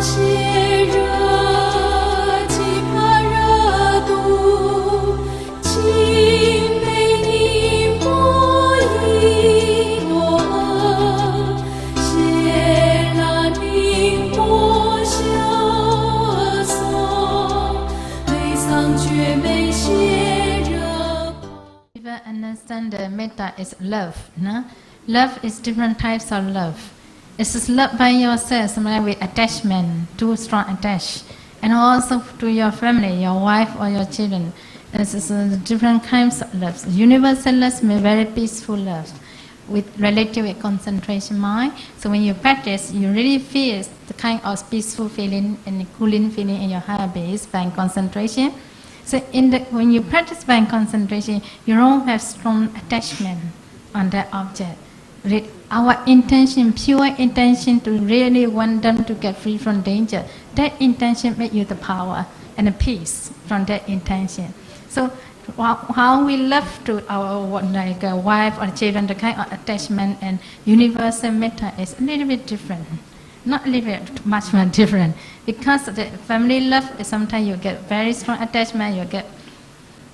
些热，期盼热度，青梅凝波一诺，谢那凝波萧索，悲伤却没些热。People understand the metta is love. No? Love is different types of love. It's just love by yourself, sometimes with attachment, too strong attach, and also to your family, your wife or your children. It's just, different kinds of love. Universal love means very peaceful love with relative concentration mind. So when you practice, you really feel the kind of peaceful feeling and cooling feeling in your heart base by concentration. So when you practice by concentration, you don't have strong attachment on that object. Our intention, pure intention to really want them to get free from danger, that intention makes you the power and the peace from that intention. So how we love to our wife or children, the kind of attachment and universal metta is a little bit different. Not a little bit, much more different. Because the family love, sometimes you get very strong attachment, you get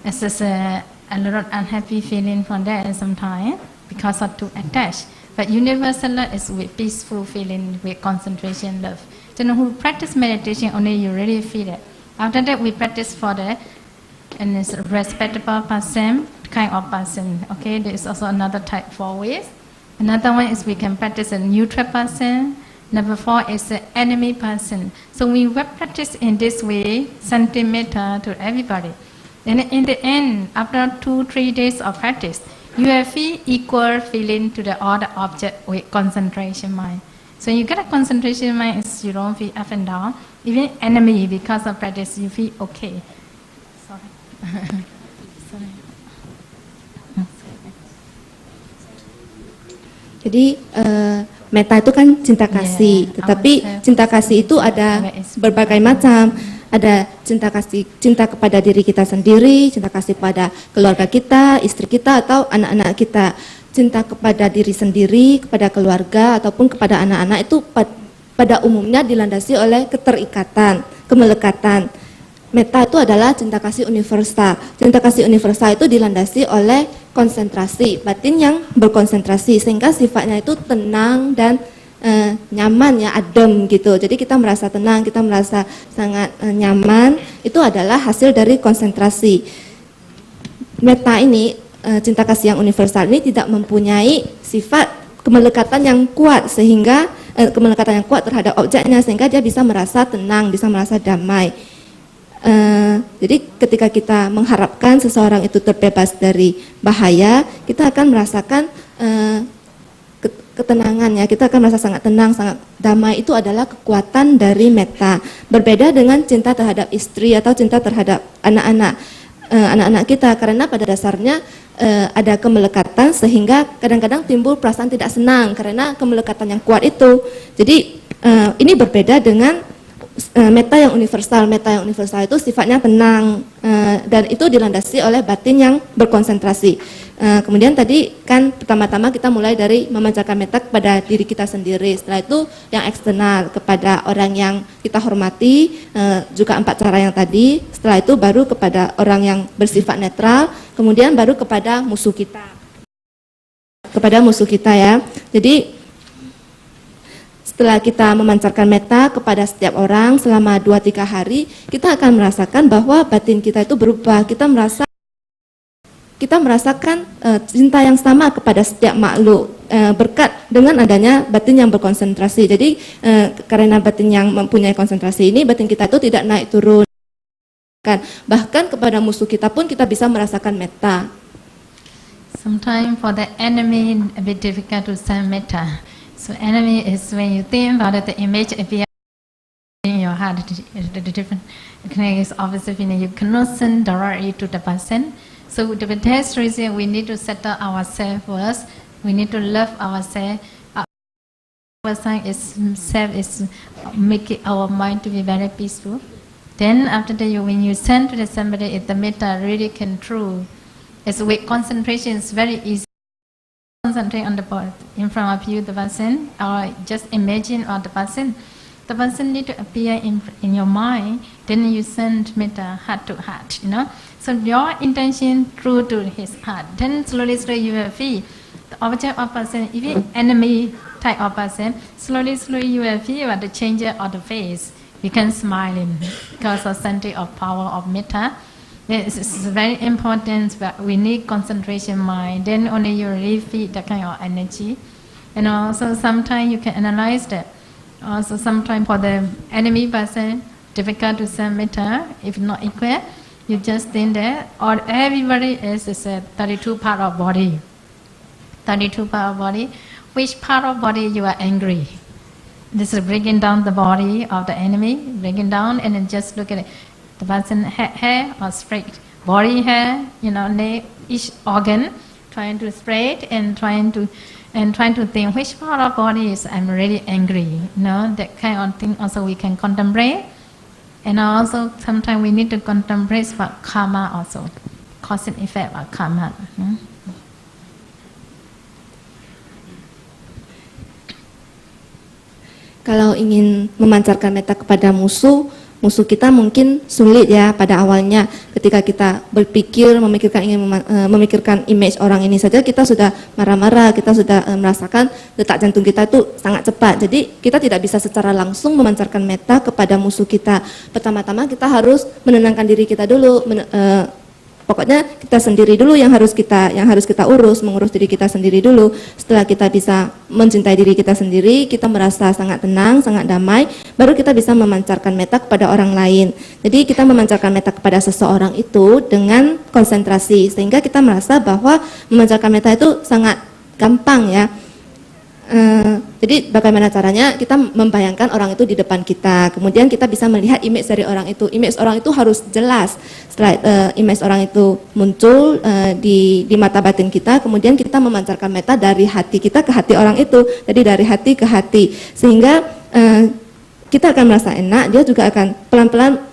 a lot of unhappy feeling from that sometimes because of too attached. But universal love is with peaceful feeling, with concentration love. So who practice meditation, only you really feel it. After that, we practice for the and it's respectable person, kind of person. Okay, there is also another type 4 ways. Another one is we can practice a neutral person. Number 4 is an enemy person. So we will practice in this way, sentimental to everybody. And in the end, after 2-3 days of practice, you will feel equal feeling to the other object with concentration mind. So you get a concentration mind, you don't feel up and down. Even enemy, because of practice, you feel okay. Sorry. Sorry. Jadi metta itu kan cinta kasih, tetapi cinta kasih itu ada berbagai macam. Ada cinta kepada diri kita sendiri, cinta kasih pada keluarga kita, istri kita atau anak-anak kita. Cinta kepada diri sendiri, kepada keluarga ataupun kepada anak-anak itu pada umumnya dilandasi oleh keterikatan, kemelekatan. Metta itu adalah cinta kasih universal. Cinta kasih universal itu dilandasi oleh konsentrasi, batin yang berkonsentrasi sehingga sifatnya itu tenang dan nyaman ya, adem gitu. Jadi kita merasa tenang, kita merasa sangat nyaman. Itu adalah hasil dari konsentrasi. Metta ini, cinta kasih yang universal ini tidak mempunyai sifat kemelekatan yang kuat sehingga kemelekatan yang kuat terhadap objeknya sehingga dia bisa merasa tenang, bisa merasa damai. Jadi ketika kita mengharapkan seseorang itu terbebas dari bahaya, kita akan merasakan ketenangan ya, kita akan merasa sangat tenang, sangat damai. Itu adalah kekuatan dari metta. Berbeda dengan cinta terhadap istri atau cinta terhadap anak-anak kita, karena pada dasarnya ada kemelekatan sehingga kadang-kadang timbul perasaan tidak senang karena kemelekatan yang kuat itu. Jadi ini berbeda dengan metta yang universal. Metta yang universal itu sifatnya tenang dan itu dilandasi oleh batin yang berkonsentrasi. Kemudian tadi kan pertama-tama kita mulai dari memancarkan metta kepada diri kita sendiri. Setelah itu yang eksternal kepada orang yang kita hormati, juga 4 cara yang tadi. Setelah itu baru kepada orang yang bersifat netral, kemudian baru kepada musuh kita. Kepada musuh kita ya. Jadi setelah kita memancarkan metta kepada setiap orang selama 2-3 hari, kita akan merasakan bahwa batin kita itu berubah. Kita merasakan cinta yang sama kepada setiap makhluk berkat dengan adanya batin yang berkonsentrasi. Jadi karena batin yang mempunyai konsentrasi ini, batin kita itu tidak naik turun. Bahkan kepada musuh kita pun kita bisa merasakan metta. Sometimes for the enemy, a bit difficult to send metta. So enemy is when you think about it, the image appears in your heart, the different is obviously you cannot send directly to the person. So the best reason we need to settle ourselves first. We need to love ourselves. Person is self is making our mind to be very peaceful. Then after that, when you send to the somebody, if the metta really can true, as with concentration, it's very easy. Concentrate on the body in front of you, the person, or just imagine on the person. the person need to appear in your mind, then you send metta heart to heart, you know. So your intention true to his heart, then slowly you will feel the object of person, even enemy type of person, slowly you will feel the change of the face, become smiling because of center of power of metta. It's very important, but we need concentration mind, then only you really feel that kind of energy. And also sometimes you can analyze that. Also sometimes for the enemy person, difficult to send metta, if not equal, you just think that, or everybody is a 32 part of body. 32 part of body. Which part of body you are angry? This is breaking down the body of the enemy, breaking down, and then just look at it. The person hair or straight, body hair, you know, each organ, trying to straight and trying to think which part of body is I'm really angry. You know, that kind of thing also we can contemplate. And also sometimes we need to contemplate about karma also, cause and effect of karma. Kalau ingin memancarkan metta kepada musuh kita mungkin sulit ya pada awalnya. Ketika kita memikirkan image orang ini saja, kita sudah marah-marah, kita sudah merasakan detak jantung kita itu sangat cepat. Jadi kita tidak bisa secara langsung memancarkan metta kepada musuh kita. Pertama-tama kita harus menenangkan diri kita dulu. Pokoknya kita sendiri dulu yang harus kita mengurus diri kita sendiri dulu. Setelah kita bisa mencintai diri kita sendiri, kita merasa sangat tenang, sangat damai, baru kita bisa memancarkan metta kepada orang lain. Jadi kita memancarkan metta kepada seseorang itu dengan konsentrasi, sehingga kita merasa bahwa memancarkan metta itu sangat gampang ya. Jadi bagaimana caranya? Kita membayangkan orang itu di depan kita, kemudian kita bisa melihat image dari orang itu. Image orang itu harus jelas. Setelah image orang itu muncul di mata batin kita, kemudian kita memancarkan metta dari hati kita ke hati orang itu. Jadi dari hati ke hati, sehingga kita akan merasa enak, dia juga akan pelan-pelan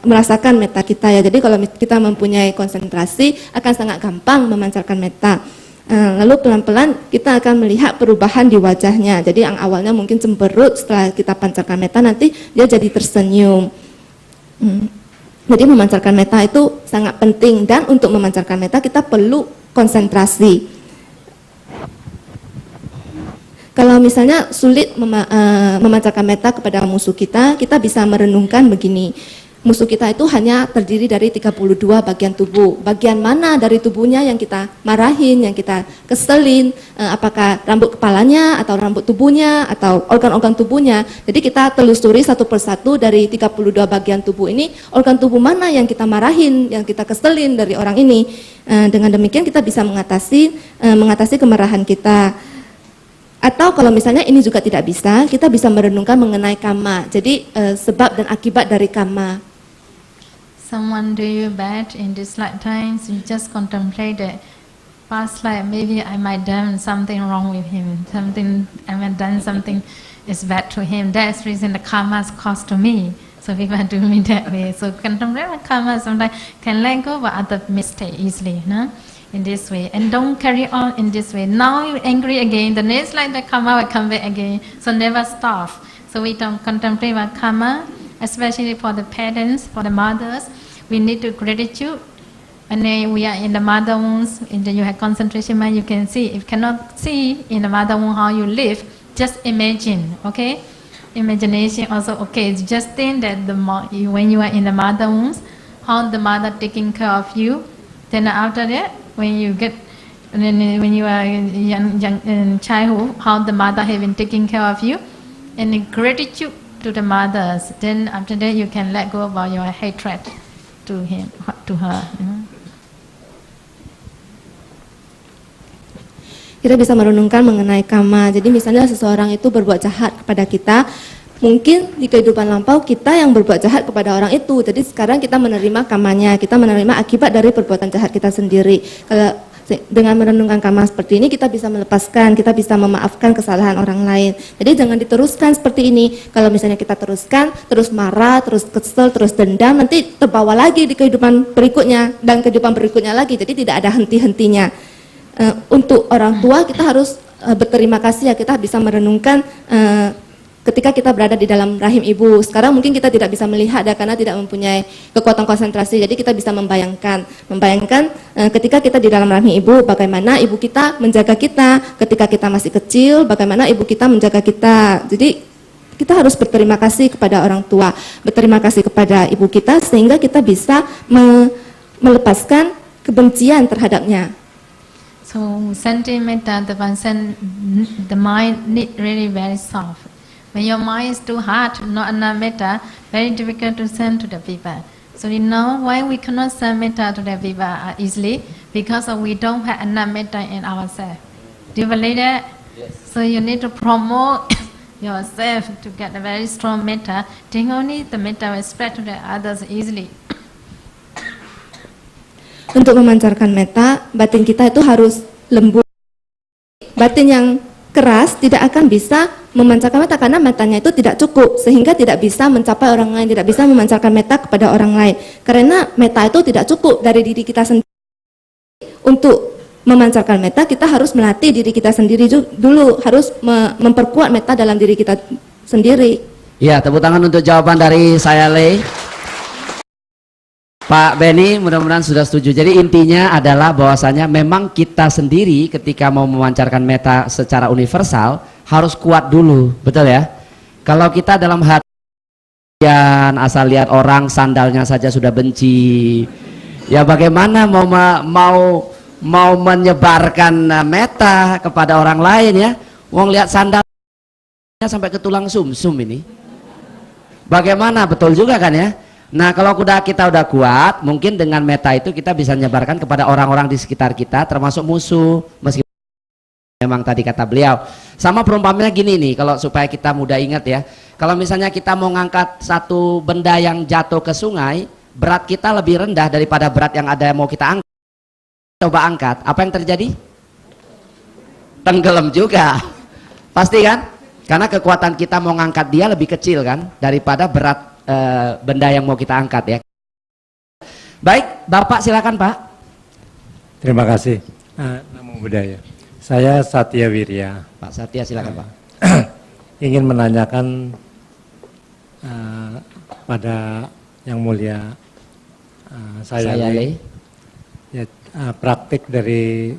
merasakan metta kita ya. Jadi kalau kita mempunyai konsentrasi, akan sangat gampang memancarkan metta. Lalu pelan-pelan kita akan melihat perubahan di wajahnya. Jadi yang awalnya mungkin cemberut, setelah kita pancarkan metta nanti dia jadi tersenyum. Jadi memancarkan metta itu sangat penting, dan untuk memancarkan metta kita perlu konsentrasi. Kalau misalnya sulit memancarkan metta kepada musuh kita bisa merenungkan begini. Musuh kita itu hanya terdiri dari 32 bagian tubuh. Bagian mana dari tubuhnya yang kita marahin, yang kita keselin, apakah rambut kepalanya, atau rambut tubuhnya, atau organ-organ tubuhnya. Jadi kita telusuri satu persatu dari 32 bagian tubuh ini, organ tubuh mana yang kita marahin, yang kita keselin dari orang ini. Dengan demikian kita bisa mengatasi kemarahan kita. Atau kalau misalnya ini juga tidak bisa, kita bisa merenungkan mengenai karma. Jadi sebab dan akibat dari karma. Someone do you bad in this lifetime, so you just contemplate the past life. Maybe I might done something wrong with him. I might done something is bad to him. That's the reason the karma is caused to me. So people do me that way. So contemplate karma sometimes can let go of other mistake easily, no? In this way, and don't carry on in this way. Now you're angry again, the next life the karma will come back again. So never stop. So we don't contemplate about karma, especially for the parents, for the mothers. We need to gratitude. And then we are in the mother wombs, you have concentration mind, you can see. If cannot see in the mother womb how you live, just imagine, okay? Imagination also okay. Just think that when you are in the mother wombs, how the mother taking care of you. Then after that, when you are young childhood, how the mother have been taking care of you, and gratitude to the mothers. Then after that, you can let go about your hatred to him, to her. Kita bisa merenungkan mengenai karma. Jadi misalnya seseorang itu berbuat jahat kepada kita, mungkin di kehidupan lampau kita yang berbuat jahat kepada orang itu. Jadi sekarang kita menerima karmanya, kita menerima akibat dari perbuatan jahat kita sendiri. Kalau dengan merenungkan karma seperti ini, kita bisa melepaskan, kita bisa memaafkan kesalahan orang lain. Jadi jangan diteruskan seperti ini. Kalau misalnya kita teruskan, terus marah, terus kesel, terus dendam, nanti terbawa lagi di kehidupan berikutnya, dan kehidupan berikutnya lagi. Jadi tidak ada henti-hentinya. Untuk orang tua kita harus berterima kasih ya, kita bisa merenungkan ketika kita berada di dalam rahim ibu. Sekarang mungkin kita tidak bisa melihat karena tidak mempunyai kekuatan konsentrasi. Jadi kita bisa membayangkan ketika kita di dalam rahim ibu, bagaimana ibu kita menjaga kita ketika kita masih kecil, bagaimana ibu kita menjaga kita. Jadi kita harus berterima kasih kepada orang tua, berterima kasih kepada ibu kita sehingga kita bisa melepaskan kebencian terhadapnya. So sending metta, the mind need really very soft. When your mind is too hard, not enough metta, very difficult to send to the people. So you know why we cannot send metta to the people easily? Because we don't have enough metta in ourselves. Do you believe that? Yes. So you need to promote yourself to get a very strong metta. Then only the metta will spread to the others easily. Untuk memancarkan metta, batin kita itu harus lembut. Batin yang keras tidak akan bisa memancarkan metta karena mettanya itu tidak cukup sehingga tidak bisa mencapai orang lain, tidak bisa memancarkan metta kepada orang lain. Karena metta itu tidak cukup dari diri kita sendiri. Untuk memancarkan metta kita harus melatih diri kita sendiri dulu, harus memperkuat metta dalam diri kita sendiri. Ya, tepuk tangan untuk jawaban dari saya, Le. Pak Benny, mudah-mudahan sudah setuju. Jadi intinya adalah bahwasanya memang kita sendiri ketika mau memancarkan metta secara universal harus kuat dulu, betul ya? Kalau kita dalam hati asal lihat orang sandalnya saja sudah benci, ya bagaimana mau menyebarkan metta kepada orang lain ya? Wong lihat sandalnya sampai ke tulang sumsum ini. Bagaimana, betul juga kan ya? Nah, kalau kita udah kuat, mungkin dengan metta itu kita bisa menyebarkan kepada orang-orang di sekitar kita, termasuk musuh. Meskipun memang tadi kata beliau, sama perumpamannya gini nih, kalau supaya kita mudah ingat ya. Kalau misalnya kita mau ngangkat satu benda yang jatuh ke sungai, berat kita lebih rendah daripada berat yang ada mau kita angkat. Coba angkat, apa yang terjadi? Tenggelam juga, pasti kan? Karena kekuatan kita mau ngangkat dia lebih kecil kan, daripada berat benda yang mau kita angkat ya. Baik, Bapak silakan Pak. Terima kasih. Namo Buddhaya. Saya Satya Wirya. Pak Satya silakan Pak. Ingin menanyakan pada yang mulia saya Le. Ya, praktik dari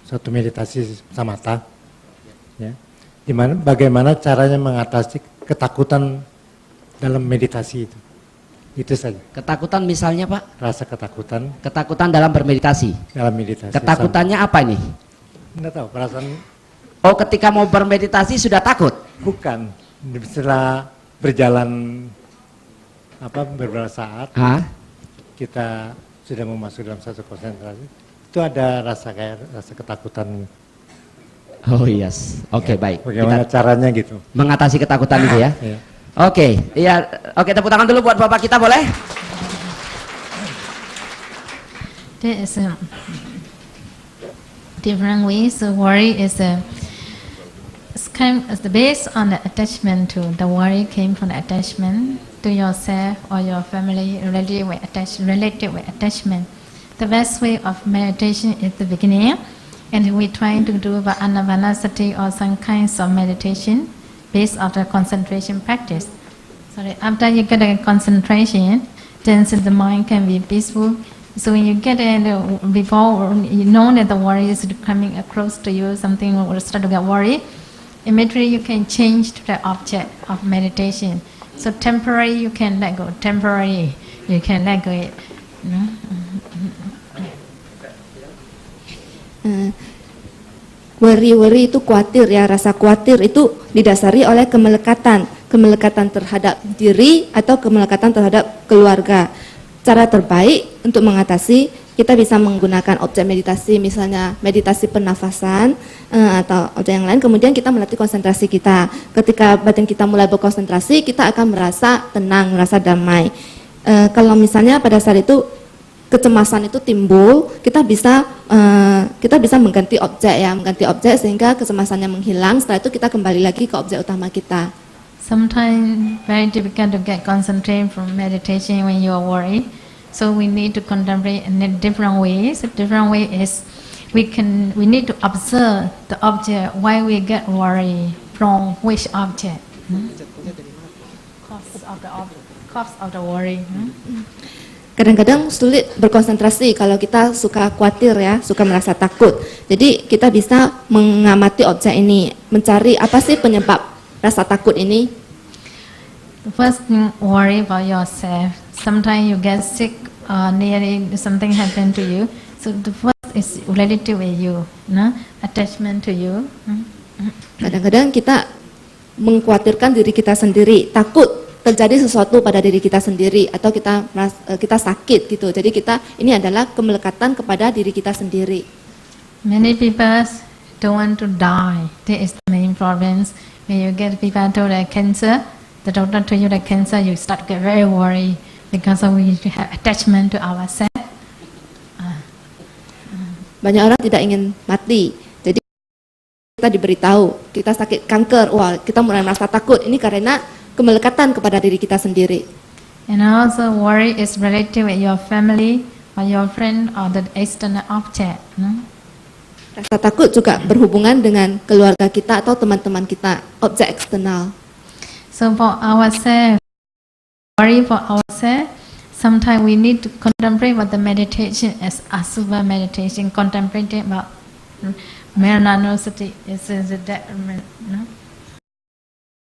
suatu meditasi samatha. Ya. Bagaimana caranya mengatasi ketakutan dalam meditasi itu saja. Ketakutan misalnya Pak? Rasa ketakutan. Ketakutan dalam bermeditasi. Dalam meditasi. Ketakutannya apa ini? Enggak tahu, perasaan. Oh, ketika mau bermeditasi sudah takut? Bukan. Setelah berjalan beberapa saat, kita sudah memasuki dalam satu konsentrasi, itu ada rasa ketakutan. Oh yes, oke, baik. Bagaimana caranya gitu? Mengatasi ketakutan itu ya? Iya. Oke, iya, oke, tepuk tangan dulu buat Bapak kita, boleh? There is different ways. So worry is based on the attachment to the worry came from the attachment to yourself or your family related with attachment. The best way of meditation is the beginning, and we trying to do the anapanasati or some kinds of meditation based on the concentration practice. So after you get a concentration, then the mind can be peaceful. So when you get in, before you know that the worry is coming across to you, something will start to get worried, immediately you can change to the object of meditation. So temporary you can let go, temporary you can let go it. Worry itu khawatir ya, rasa khawatir itu didasari oleh kemelekatan terhadap diri atau kemelekatan terhadap keluarga. Cara terbaik untuk mengatasi, kita bisa menggunakan objek meditasi, misalnya meditasi pernafasan atau objek yang lain, kemudian kita melatih konsentrasi kita. Ketika batin kita mulai berkonsentrasi, kita akan merasa tenang, merasa damai. Kalau misalnya pada saat itu kecemasan itu timbul, kita bisa mengganti objek sehingga kecemasannya menghilang. Setelah itu kita kembali lagi ke objek utama kita. Sometimes very difficult to get concentrate from meditation when you are worried. So we need to contemplate in different ways. A different way is we need to observe the object why we get worried, from which object. cause of the worry. Kadang-kadang sulit berkonsentrasi kalau kita suka khawatir ya, suka merasa takut. Jadi kita bisa mengamati objek ini, mencari apa sih penyebab rasa takut ini. The first thing, worry about yourself. Sometimes you get sick or nearly something happened to you. So the first is related to you, no? Attachment to you. Kadang-kadang kita mengkhawatirkan diri kita sendiri, takut terjadi sesuatu pada diri kita sendiri atau kita sakit gitu. Jadi ini adalah kemelekatan kepada diri kita sendiri. Many people don't want to die. That is the main problem. When you get people told that cancer, the doctor told you that cancer, you start to get very worried because we have attachment to ourselves. Banyak orang tidak ingin mati. Jadi kita diberitahu kita sakit kanker, wah kita mulai merasa takut. Ini karena kemelekatan kepada diri kita sendiri. And also worry is related with your family or your friend or the external object. Rasa takut juga berhubungan dengan keluarga kita atau teman-teman kita, objek eksternal. So for ourselves, worry for ourselves, sometimes we need to contemplate about the meditation as Asubha meditation, contemplating about Maranasati, is that, no?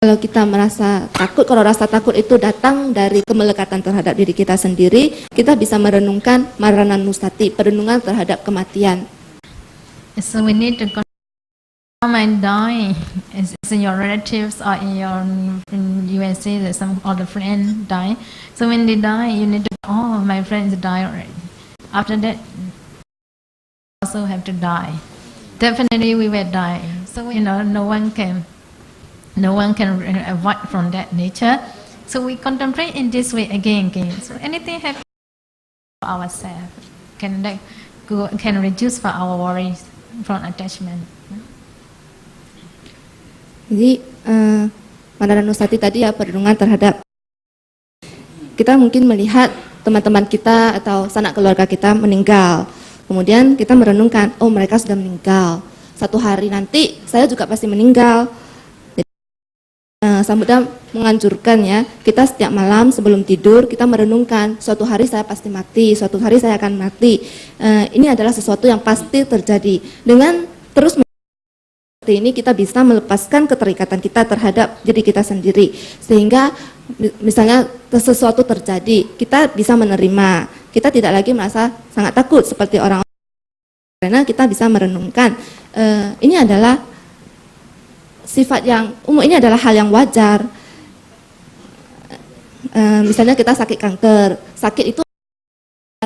Kalau kita merasa takut, kalau rasa takut itu datang dari kemelekatan terhadap diri kita sendiri, kita bisa merenungkan Marananusati, perenungan terhadap kematian. So we need to come and die. Is in your relatives or in USA that some other friend die. So when they die, you need to, oh, my friends die already. After that, also have to die. Definitely we will die. So no one can avoid from that nature. So we contemplate in this way again. So anything happens for ourselves can reduce for our worries from attachment. Jadi Marananusati tadi ya, perenungan terhadap kita mungkin melihat teman-teman kita atau sanak keluarga kita meninggal. Kemudian kita merenungkan, oh mereka sudah meninggal. Satu hari nanti saya juga pasti meninggal. Sambuddha menganjurkan ya, kita setiap malam sebelum tidur kita merenungkan, suatu hari saya pasti mati, suatu hari saya akan mati. Ini adalah sesuatu yang pasti terjadi. Dengan terus seperti ini kita bisa melepaskan keterikatan kita terhadap diri kita sendiri. Sehingga misalnya sesuatu terjadi, kita bisa menerima. Kita tidak lagi merasa sangat takut seperti orang, karena kita bisa merenungkan, ini adalah sifat yang umum, ini adalah hal yang wajar. Misalnya kita sakit kanker, sakit itu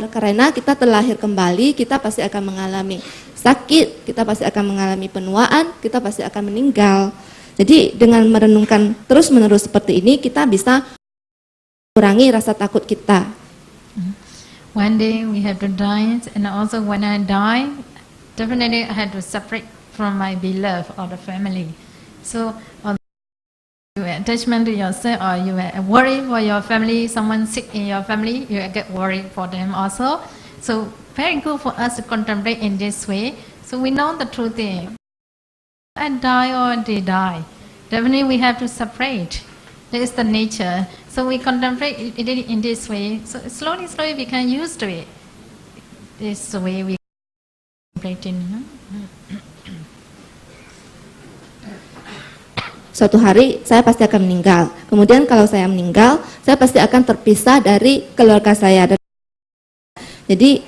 karena kita terlahir kembali, kita pasti akan mengalami sakit, kita pasti akan mengalami penuaan, kita pasti akan meninggal. Jadi dengan merenungkan terus-menerus seperti ini, kita bisa kurangi rasa takut kita. One day we have to die, and also when I die, definitely I had to separate from my beloved or the family. So, you attachment to yourself, or you worry for your family, someone sick in your family, you get worried for them also. So, very good for us to contemplate in this way. So, we know the true thing. I die or they die. Definitely we have to separate. That is the nature. So, we contemplate it in this way. So, slowly we can use to it. This is the way we contemplate in. Suatu hari saya pasti akan meninggal. Kemudian kalau saya meninggal, saya pasti akan terpisah dari keluarga saya. Jadi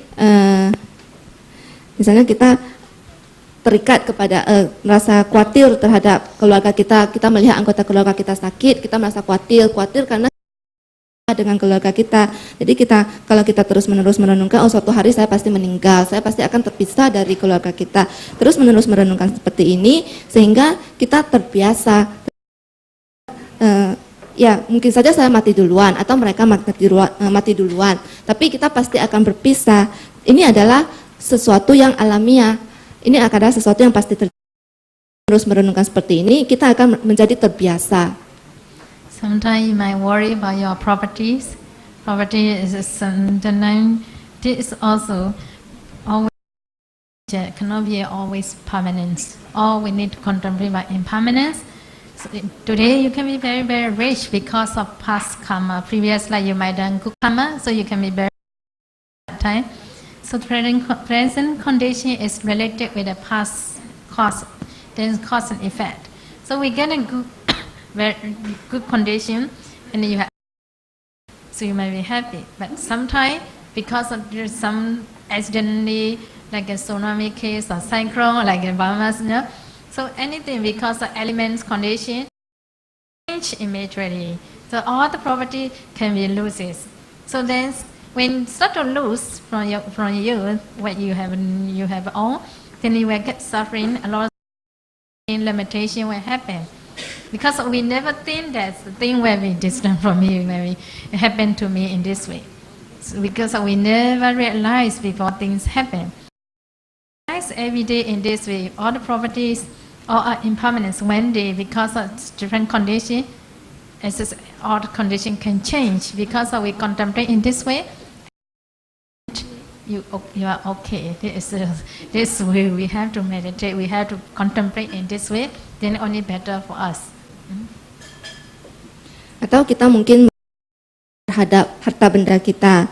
misalnya kita terikat kepada merasa khawatir terhadap keluarga kita melihat anggota keluarga kita sakit, kita merasa khawatir karena dengan keluarga kita. Jadi kalau kita terus-menerus merenungkan, oh suatu hari saya pasti meninggal, saya pasti akan terpisah dari keluarga kita. Terus-menerus merenungkan seperti ini sehingga kita terbiasa. Ya mungkin saja saya mati duluan atau mereka mati duluan, tapi kita pasti akan berpisah. Ini adalah sesuatu yang alamiah. Ini adalah sesuatu yang pasti terjadi. Terus merenungkan seperti ini, kita akan menjadi terbiasa. Sometimes you might worry about your properties. Property is sometimes this also always cannot be always permanent. All we need to contemplate about impermanence. Today you can be very, very rich because of past karma. Previous life you might done good karma, so you can be very time. So present condition is related with the past cause, then cause and effect. So we get a good, very good condition, and you have, so you might be happy. But sometimes because of there's some accidentally, like a tsunami case or cyclone, like a Bahamas, you know. So anything because of elements condition change immediately. So all the property can be loses. So then when start to lose from you what you have owned, then you will get suffering. A lot of limitation will happen. Because we never think that the thing will be distant from you, maybe it happened to me in this way. So because we never realize before things happen. Every day in this way, all the properties, all impermanence, one day because of different condition, all the condition can change because we contemplate in this way. You are okay. This way we have to meditate. We have to contemplate in this way. Then only better for us. Atau kita mungkin terhadap harta benda kita.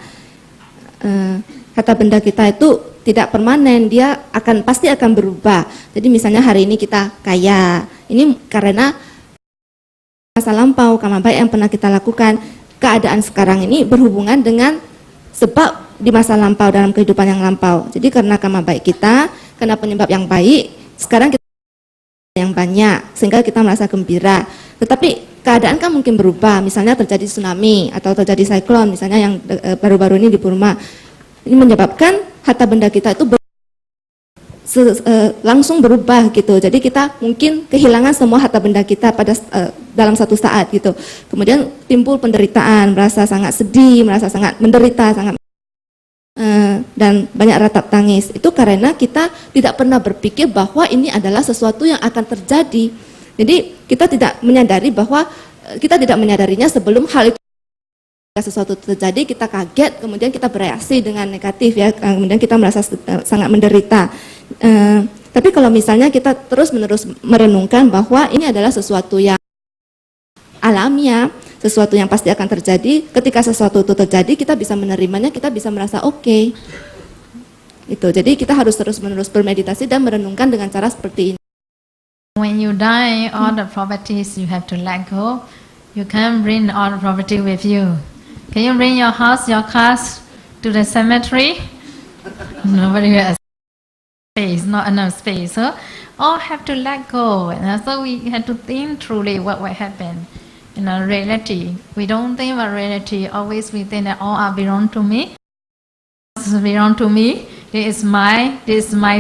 Harta benda kita itu tidak permanen, dia pasti akan berubah. Jadi misalnya hari ini kita kaya, ini karena masa lampau, karma baik yang pernah kita lakukan. Keadaan sekarang ini berhubungan dengan sebab di masa lampau, dalam kehidupan yang lampau. Jadi karena karma baik kita, karena penyebab yang baik, sekarang kita yang banyak, sehingga kita merasa gembira. Tetapi keadaan kan mungkin berubah, misalnya terjadi tsunami atau terjadi siklon, misalnya yang baru-baru ini di Burma. Ini menyebabkan harta benda kita itu langsung berubah gitu. Jadi kita mungkin kehilangan semua harta benda kita pada dalam satu saat gitu. Kemudian timbul penderitaan, merasa sangat sedih, merasa sangat menderita, sangat dan banyak ratap tangis. Itu karena kita tidak pernah berpikir bahwa ini adalah sesuatu yang akan terjadi. Jadi kita tidak menyadari bahwa kita tidak menyadarinya sebelum hal itu sesuatu terjadi, kita kaget, kemudian kita bereaksi dengan negatif ya, kemudian kita merasa sangat menderita. Tapi kalau misalnya kita terus-menerus merenungkan bahwa ini adalah sesuatu yang alamiah, sesuatu yang pasti akan terjadi, ketika sesuatu itu terjadi, kita bisa menerimanya, kita bisa merasa oke. Itu. Jadi kita harus terus-menerus bermeditasi dan merenungkan dengan cara seperti ini. When you die, all the properties you have to let go. You can't bring all the property with you. Can you bring your house, your cars to the cemetery? Nobody has space, not enough space. So all have to let go. And so we have to think truly what will happen. In a reality, we don't think about reality. Always we think that all are belong to me. This belong to me. This is my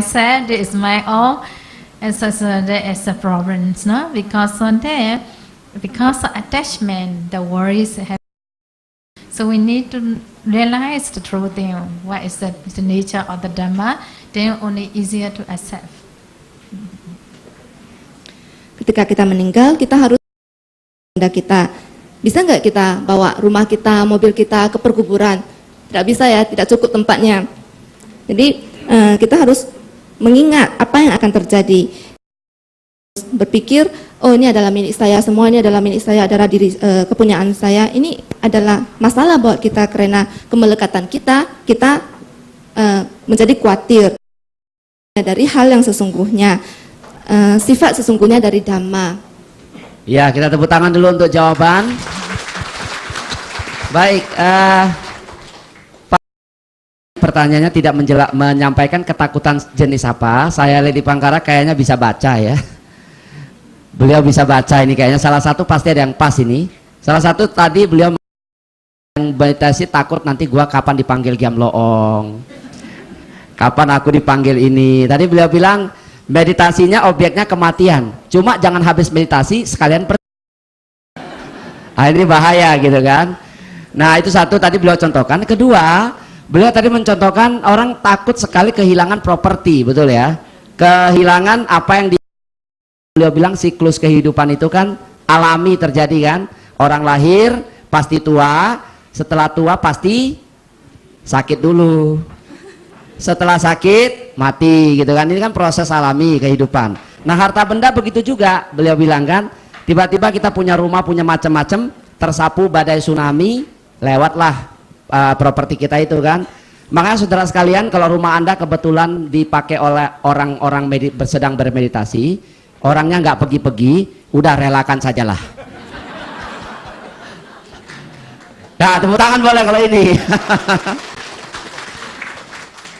self. This is my all. And so there is a problem, no? Because of attachment, the worries have. So we need to realize the true thing. What is the nature of the Dhamma? Then only easier to accept. Ketika kita meninggal, kita harus kita. Bisa nggak kita bawa rumah kita, mobil kita ke perkuburan? Tidak bisa ya, tidak cukup tempatnya. Jadi kita harus mengingat apa yang akan terjadi. Berpikir, oh ini adalah milik saya, semua ini adalah milik saya, adalah diri kepunyaan saya. Ini adalah masalah buat kita karena kemelekatan kita menjadi khawatir dari hal yang sesungguhnya, sifat sesungguhnya dari Dhamma. Ya, kita tepuk tangan dulu untuk jawaban. Baik, pertanyaannya tidak menyampaikan ketakutan jenis apa. Saya Lady Pangkara kayaknya bisa baca ya. Beliau bisa baca ini kayaknya. Salah satu pasti ada yang pas ini. Salah satu tadi beliau yang meditasi takut nanti gua kapan dipanggil Giam Loong, kapan aku dipanggil ini. Tadi beliau bilang meditasinya objeknya kematian. Cuma jangan habis meditasi sekalian ini bahaya gitu kan. Nah itu satu tadi beliau contohkan. Kedua, beliau tadi mencontohkan orang takut sekali kehilangan properti, betul ya? Kehilangan apa yang beliau bilang siklus kehidupan itu kan alami terjadi kan. Orang lahir pasti tua, setelah tua pasti sakit dulu, setelah sakit mati gitu kan. Ini kan proses alami kehidupan. Nah harta benda begitu juga, beliau bilang kan Tiba-tiba kita punya rumah, punya macam-macam, tersapu badai tsunami, lewatlah properti kita itu kan. Makanya saudara sekalian, kalau rumah Anda kebetulan dipakai oleh orang-orang sedang bermeditasi, orangnya nggak pergi-pergi, udah relakan sajalah. Nah, tepuk tangan boleh kalau ini.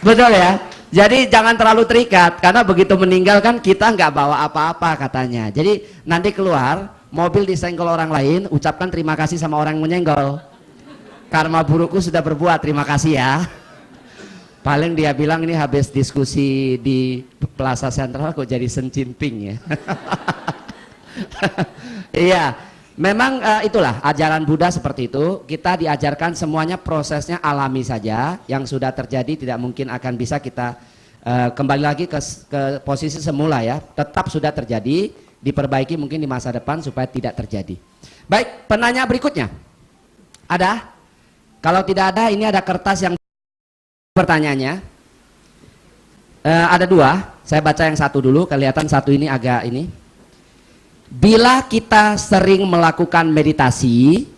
Betul ya. Jadi jangan terlalu terikat, karena begitu meninggal kan kita nggak bawa apa-apa katanya. Jadi nanti keluar mobil disenggol orang lain, ucapkan terima kasih sama orang yang menyenggol. Karma burukku sudah berbuat, terima kasih ya. Paling dia bilang ini habis diskusi di Plaza Sentral kok jadi Xi Jinping ya. Iya. Memang itulah ajaran Buddha seperti itu. Kita diajarkan semuanya prosesnya alami saja. Yang sudah terjadi tidak mungkin akan bisa kita kembali lagi ke posisi semula ya. Tetap sudah terjadi, diperbaiki mungkin di masa depan supaya tidak terjadi. Baik, penanya berikutnya. Ada? Kalau tidak ada, ini ada kertas yang pertanyaannya. Ada dua. Saya baca yang satu dulu. Kelihatan satu ini agak ini. Bila kita sering melakukan meditasi,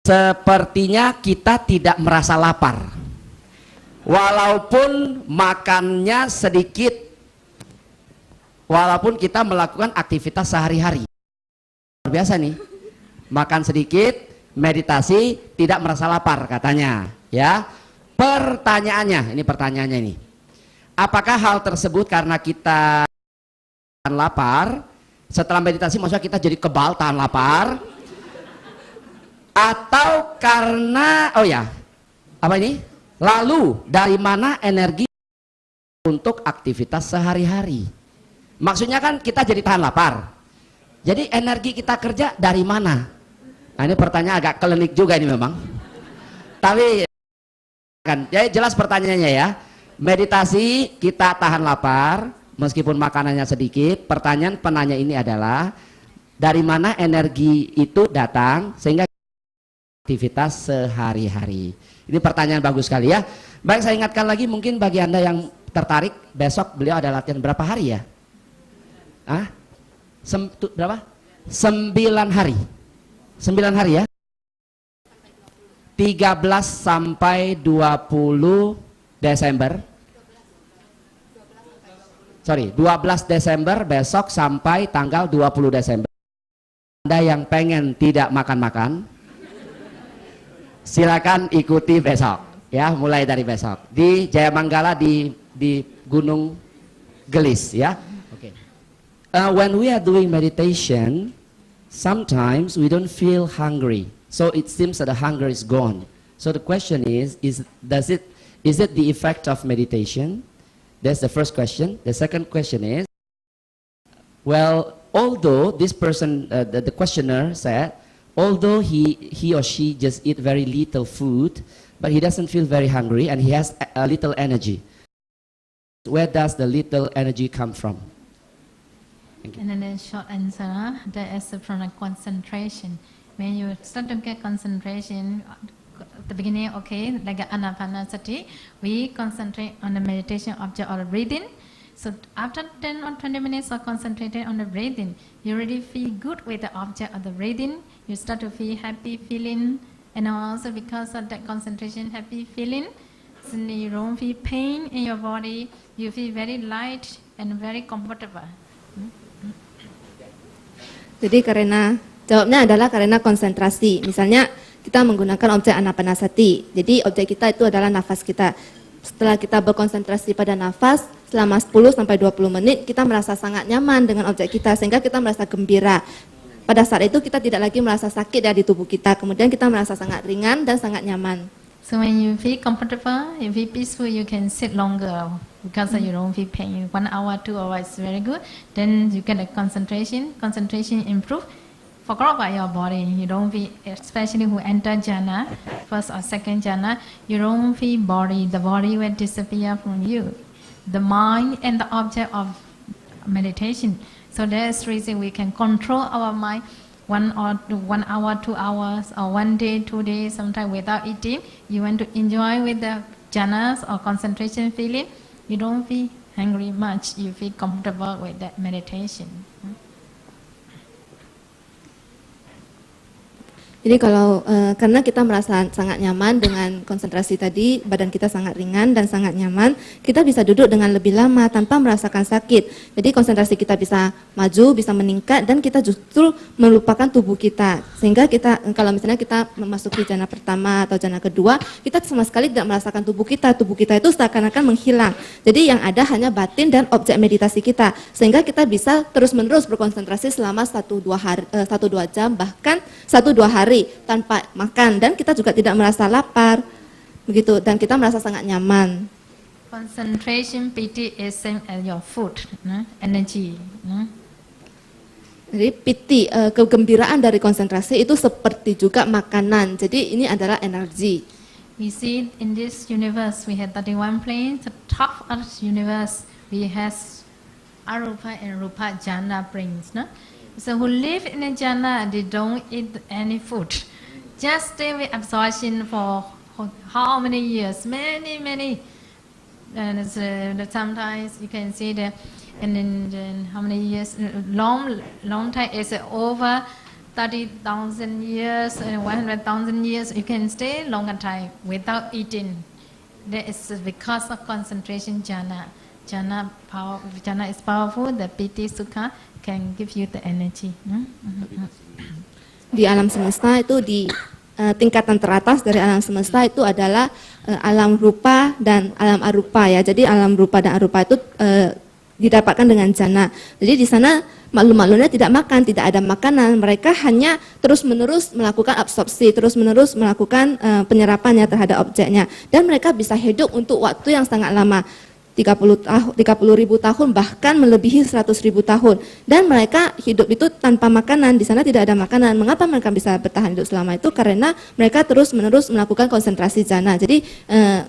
sepertinya kita tidak merasa lapar. Walaupun makannya sedikit, walaupun kita melakukan aktivitas sehari-hari. Luar biasa nih. Makan sedikit, meditasi, tidak merasa lapar katanya. Ya. Pertanyaannya, ini pertanyaannya ini. Apakah hal tersebut karena kita lapar, setelah meditasi maksudnya kita jadi kebal tahan lapar, atau karena apa ini, lalu dari mana energi untuk aktivitas sehari-hari? Maksudnya kan kita jadi tahan lapar, jadi energi kita kerja dari mana? Nah ini pertanyaan agak klinik juga ini memang, tapi kan jadi jelas pertanyaannya ya. Meditasi kita tahan lapar meskipun makanannya sedikit. Pertanyaan penanya ini adalah dari mana energi itu datang sehingga aktivitas sehari-hari. Ini pertanyaan bagus sekali ya. Baik, saya ingatkan lagi mungkin bagi Anda yang tertarik, besok beliau ada latihan berapa hari ya? Berapa? 9 hari. 9 hari ya. 13 sampai 20 Desember. 12 Desember besok sampai tanggal 20 Desember. Anda yang pengen tidak makan-makan, silakan ikuti besok ya, mulai dari besok di Jayamanggala di Gunung Gelis ya. Okay. When we are doing meditation, sometimes we don't feel hungry, so it seems that the hunger is gone. So the question is it the effect of meditation? That's the first question. The second question is, well, although this person, the questioner said, although he or she just eat very little food, but he doesn't feel very hungry and he has a little energy. Where does the little energy come from? Thank you. And then the short answer, that is from the concentration. When you start to get concentration, at the beginning, okay, like Anapanasati, we concentrate on the meditation object or breathing. So after 10 or 20 minutes of concentrating on the breathing, you really feel good with the object of the breathing. You start to feel happy feeling, and also because of that concentration, happy feeling, so you don't feel pain in your body. You feel very light and very comfortable. Jadi jawabnya adalah karena konsentrasi. Misalnya kita menggunakan objek anapanasati. Jadi objek kita itu adalah nafas kita. Setelah kita berkonsentrasi pada nafas selama 10 sampai 20 menit, kita merasa sangat nyaman dengan objek kita sehingga kita merasa gembira. Pada saat itu kita tidak lagi merasa sakit dari tubuh kita. Kemudian kita merasa sangat ringan dan sangat nyaman. So when you feel comfortable, you feel peaceful, you can sit longer because you don't feel pain. 1 hour, 2 hours is very good. Then you get a concentration improve. Forget about your body. You don't feel, especially who enter jhana, first or second jhana, you don't feel body. The body will disappear from you. The mind and the object of meditation. So that's the reason we can control our mind 1 hour, 2 hours, or 1 day, 2 days, sometimes without eating. You want to enjoy with the jhanas or concentration feeling. You don't feel hungry much. You feel comfortable with that meditation. Jadi kalau karena kita merasa sangat nyaman dengan konsentrasi tadi, badan kita sangat ringan dan sangat nyaman, kita bisa duduk dengan lebih lama tanpa merasakan sakit. Jadi konsentrasi kita bisa maju, bisa meningkat, dan kita justru melupakan tubuh kita. Sehingga kita, kalau misalnya kita memasuki jana pertama atau jana kedua, kita sama sekali tidak merasakan tubuh kita. Tubuh kita itu seakan-akan menghilang. Jadi yang ada hanya batin dan objek meditasi kita. Sehingga kita bisa terus-menerus berkonsentrasi selama 1-2 jam, bahkan 1-2 hari tanpa makan, dan kita juga tidak merasa lapar begitu, dan kita merasa sangat nyaman. Concentration piti is same as your food, energy. Jadi piti, kegembiraan dari konsentrasi itu seperti juga makanan. Jadi ini adalah energi. We see in this universe we have 31 planes. The top of the universe we has arupa and rupa jhana brains. No? So who live in a jhana, they don't eat any food. Just stay with absorption for how many years? Many. And sometimes you can see that, and then how many years? Long time is over 30,000 years, 100,000 years. You can stay longer time without eating. That is because of concentration jhana. Jhana is powerful. The piti sukha can give you the energy. Di alam semesta itu di tingkatan teratas dari alam semesta itu adalah alam rupa dan alam arupa ya. Jadi alam rupa dan arupa itu didapatkan dengan jhana. Jadi di sana makhluk-makhluknya tidak makan, tidak ada makanan. Mereka hanya terus-menerus melakukan absorpsi, terus-menerus melakukan penyerapannya terhadap objeknya. Dan mereka bisa hidup untuk waktu yang sangat lama. 30.000 tahun, bahkan melebihi 100.000 tahun. Dan mereka hidup itu tanpa makanan, di sana tidak ada makanan. Mengapa mereka bisa bertahan hidup selama itu? Karena mereka terus-menerus melakukan konsentrasi jhana. Jadi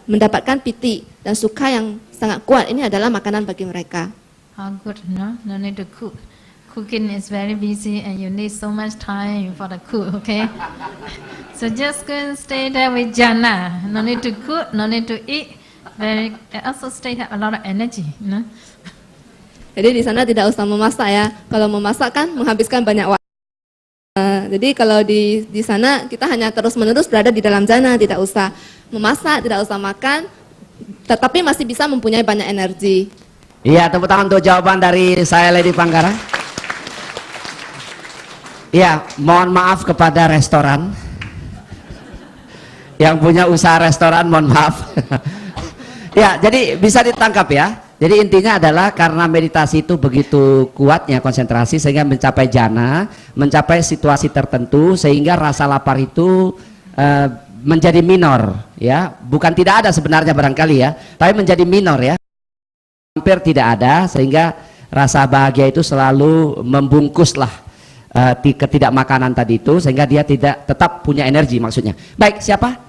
mendapatkan piti dan sukha yang sangat kuat, ini adalah makanan bagi mereka. How good, no? No need to cook. Cooking is very busy and you need so much time for the cook, okay? So just go and stay there with jhana. No need to cook, no need to eat. Also stay have a lot of energy, no? Jadi di sana tidak usah memasak ya. Kalau memasak kan menghabiskan banyak waktu. Jadi kalau di sana kita hanya terus-menerus berada di dalam jhana, tidak usah memasak, tidak usah makan, tetapi masih bisa mempunyai banyak energi. Iya, tepuk tangan untuk jawaban dari saya Lady Panggara. Iya, mohon maaf kepada restoran yang punya usaha restoran, mohon maaf. Ya, jadi bisa ditangkap ya. Jadi intinya adalah karena meditasi itu begitu kuatnya konsentrasi sehingga mencapai jhana, mencapai situasi tertentu sehingga rasa lapar itu menjadi minor ya. Bukan tidak ada sebenarnya barangkali ya, tapi menjadi minor ya. Hampir tidak ada sehingga rasa bahagia itu selalu membungkuslah ketidakmakanan tadi itu sehingga dia tidak tetap punya energi maksudnya. Baik, siapa?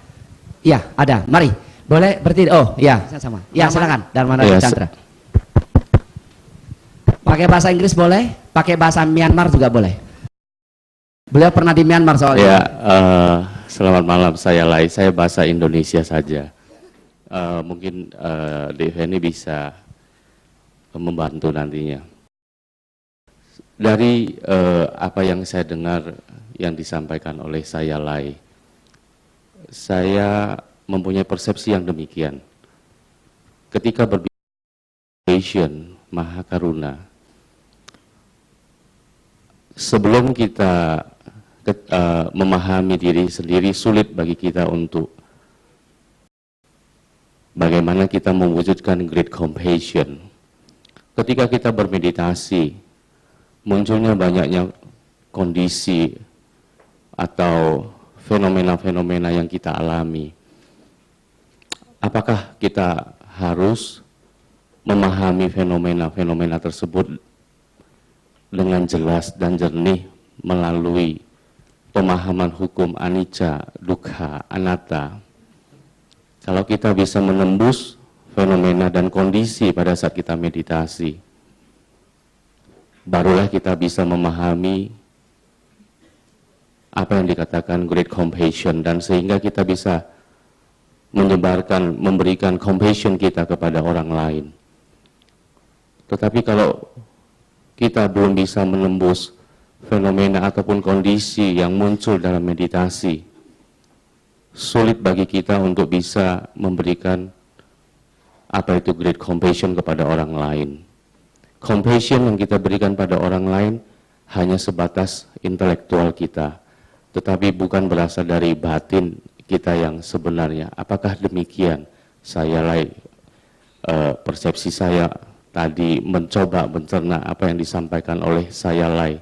Ya, ada. Mari. Boleh bertiga? Oh ya, sama. Ya silakan. Darmana Chandra. Pakai bahasa Inggris boleh, pakai bahasa Myanmar juga boleh. Beliau pernah di Myanmar soalnya. Ya, selamat malam, saya Lai. Saya bahasa Indonesia saja. Mungkin Deveni bisa membantu nantinya. Dari apa yang saya dengar yang disampaikan oleh saya Lai, saya mempunyai persepsi yang demikian. Ketika berbicara Maha Karuna, sebelum kita memahami diri sendiri, sulit bagi kita untuk bagaimana kita mewujudkan great compassion. Ketika kita bermeditasi, munculnya banyaknya kondisi atau fenomena-fenomena yang kita alami. Apakah kita harus memahami fenomena-fenomena tersebut dengan jelas dan jernih melalui pemahaman hukum anicca, dukkha, anatta? Kalau kita bisa menembus fenomena dan kondisi pada saat kita meditasi, barulah kita bisa memahami apa yang dikatakan great compassion, dan sehingga kita bisa menyebarkan, memberikan compassion kita kepada orang lain. Tetapi kalau kita belum bisa menembus fenomena ataupun kondisi yang muncul dalam meditasi, sulit bagi kita untuk bisa memberikan apa itu great compassion kepada orang lain. Compassion yang kita berikan pada orang lain hanya sebatas intelektual kita, tetapi bukan berasal dari batin kita yang sebenarnya. Apakah demikian? Persepsi saya tadi mencoba mencerna apa yang disampaikan oleh saya Lai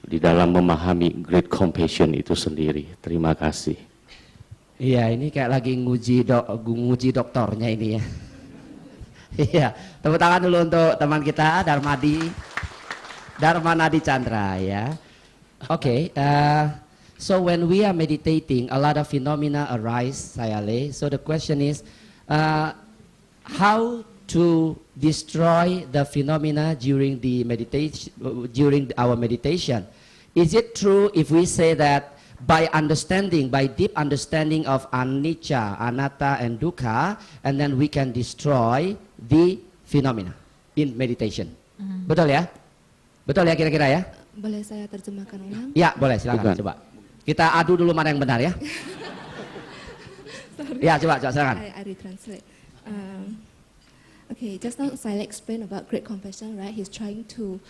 di dalam memahami great compassion itu sendiri. Terima kasih. Iya, ini kayak lagi nguji doktornya ini ya. Iya, tepuk tangan dulu untuk teman kita Darmanadi Chandra ya. Okay, so when we are meditating, a lot of phenomena arise, Sayale. So the question is, how to destroy the phenomena during the meditation, during our meditation? Is it true if we say that by deep understanding of anicca, anatta, and dukkha, and then we can destroy the phenomena in meditation? Betul ya? Betul ya kira-kira ya? Boleh saya terjemahkan ulang? Ya, boleh, silakan. Bukan. Coba. Kita adu dulu mana yang benar ya. Ya, coba silakan. I retranslate. Okay, just now Sile explained about great compassion, right? He's trying to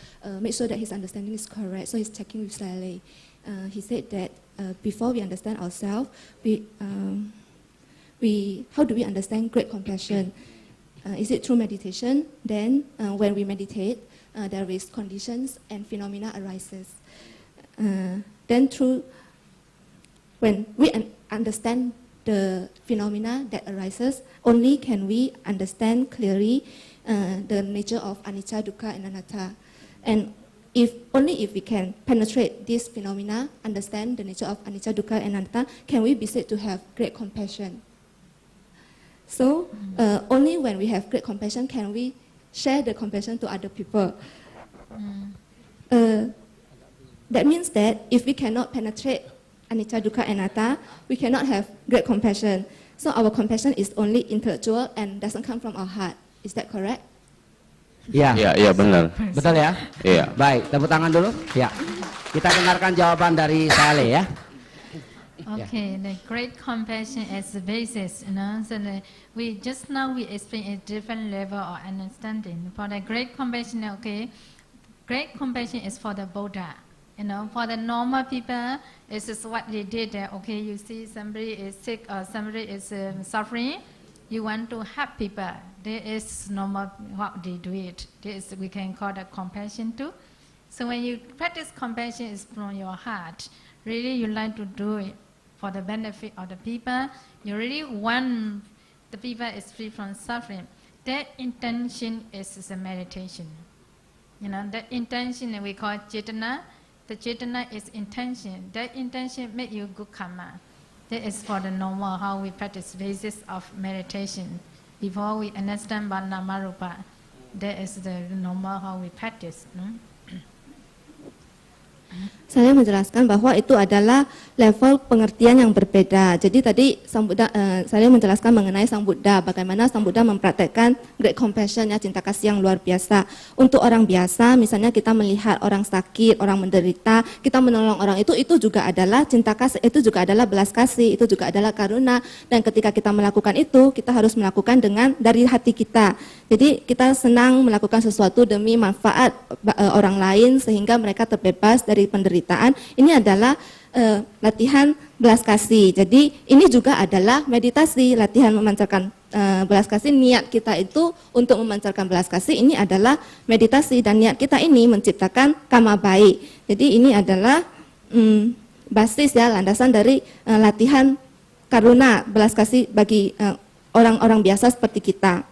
make sure that his understanding is correct. So he's checking with Sile. He said that before we understand ourselves, how do we understand great compassion? Is it through meditation? Then when we meditate, there is conditions and phenomena arises. Then when we understand the phenomena that arises, only can we understand clearly the nature of anicca, dukkha, and anatta. And only if we can penetrate these phenomena, understand the nature of anicca, dukkha, and anatta, can we be said to have great compassion. So only when we have great compassion can we share the compassion to other people. That means that if we cannot penetrate anicca, dukkha, and anatta, we cannot have great compassion. So our compassion is only intellectual and doesn't come from our heart. Is that correct? Ya, Iya benar. betul ya? Iya. Baik, tepuk tangan dulu. Ya, kita dengarkan jawaban dari Sale ya. Okay, the great compassion as the basis, So we explain a different level of understanding. For the great compassion, okay, great compassion is for the Buddha. For the normal people, this is what they did. Okay, you see somebody is sick or somebody is suffering, you want to help people. There is normal what they do it. This we can call the compassion too. So when you practice compassion, is from your heart. Really, you like to do it for the benefit of the people. You really want the people is free from suffering. That intention is a meditation. The intention that we call cetana. The cetana is intention. That intention make you good karma. That is for the normal how we practice basis of meditation. Before we understand about nama rupa, that is the normal how we practice. Saya menjelaskan bahwa itu adalah level pengertian yang berbeda. Jadi tadi Sang Buddha, saya menjelaskan mengenai Sang Buddha, bagaimana Sang Buddha mempraktekkan great compassion, cinta kasih yang luar biasa. Untuk orang biasa, misalnya kita melihat orang sakit, orang menderita, kita menolong orang itu juga adalah cinta kasih, itu juga adalah belas kasih, itu juga adalah karuna. Dan ketika kita melakukan itu, kita harus melakukan dari hati kita. Jadi kita senang melakukan sesuatu demi manfaat orang lain sehingga mereka terbebas dari penderitaan. Ini adalah latihan belas kasih. Jadi ini juga adalah meditasi, latihan memancarkan belas kasih. Niat kita itu untuk memancarkan belas kasih ini adalah meditasi, dan niat kita ini menciptakan karma baik. Jadi ini adalah basis ya, landasan dari latihan karuna, belas kasih bagi orang-orang biasa seperti kita.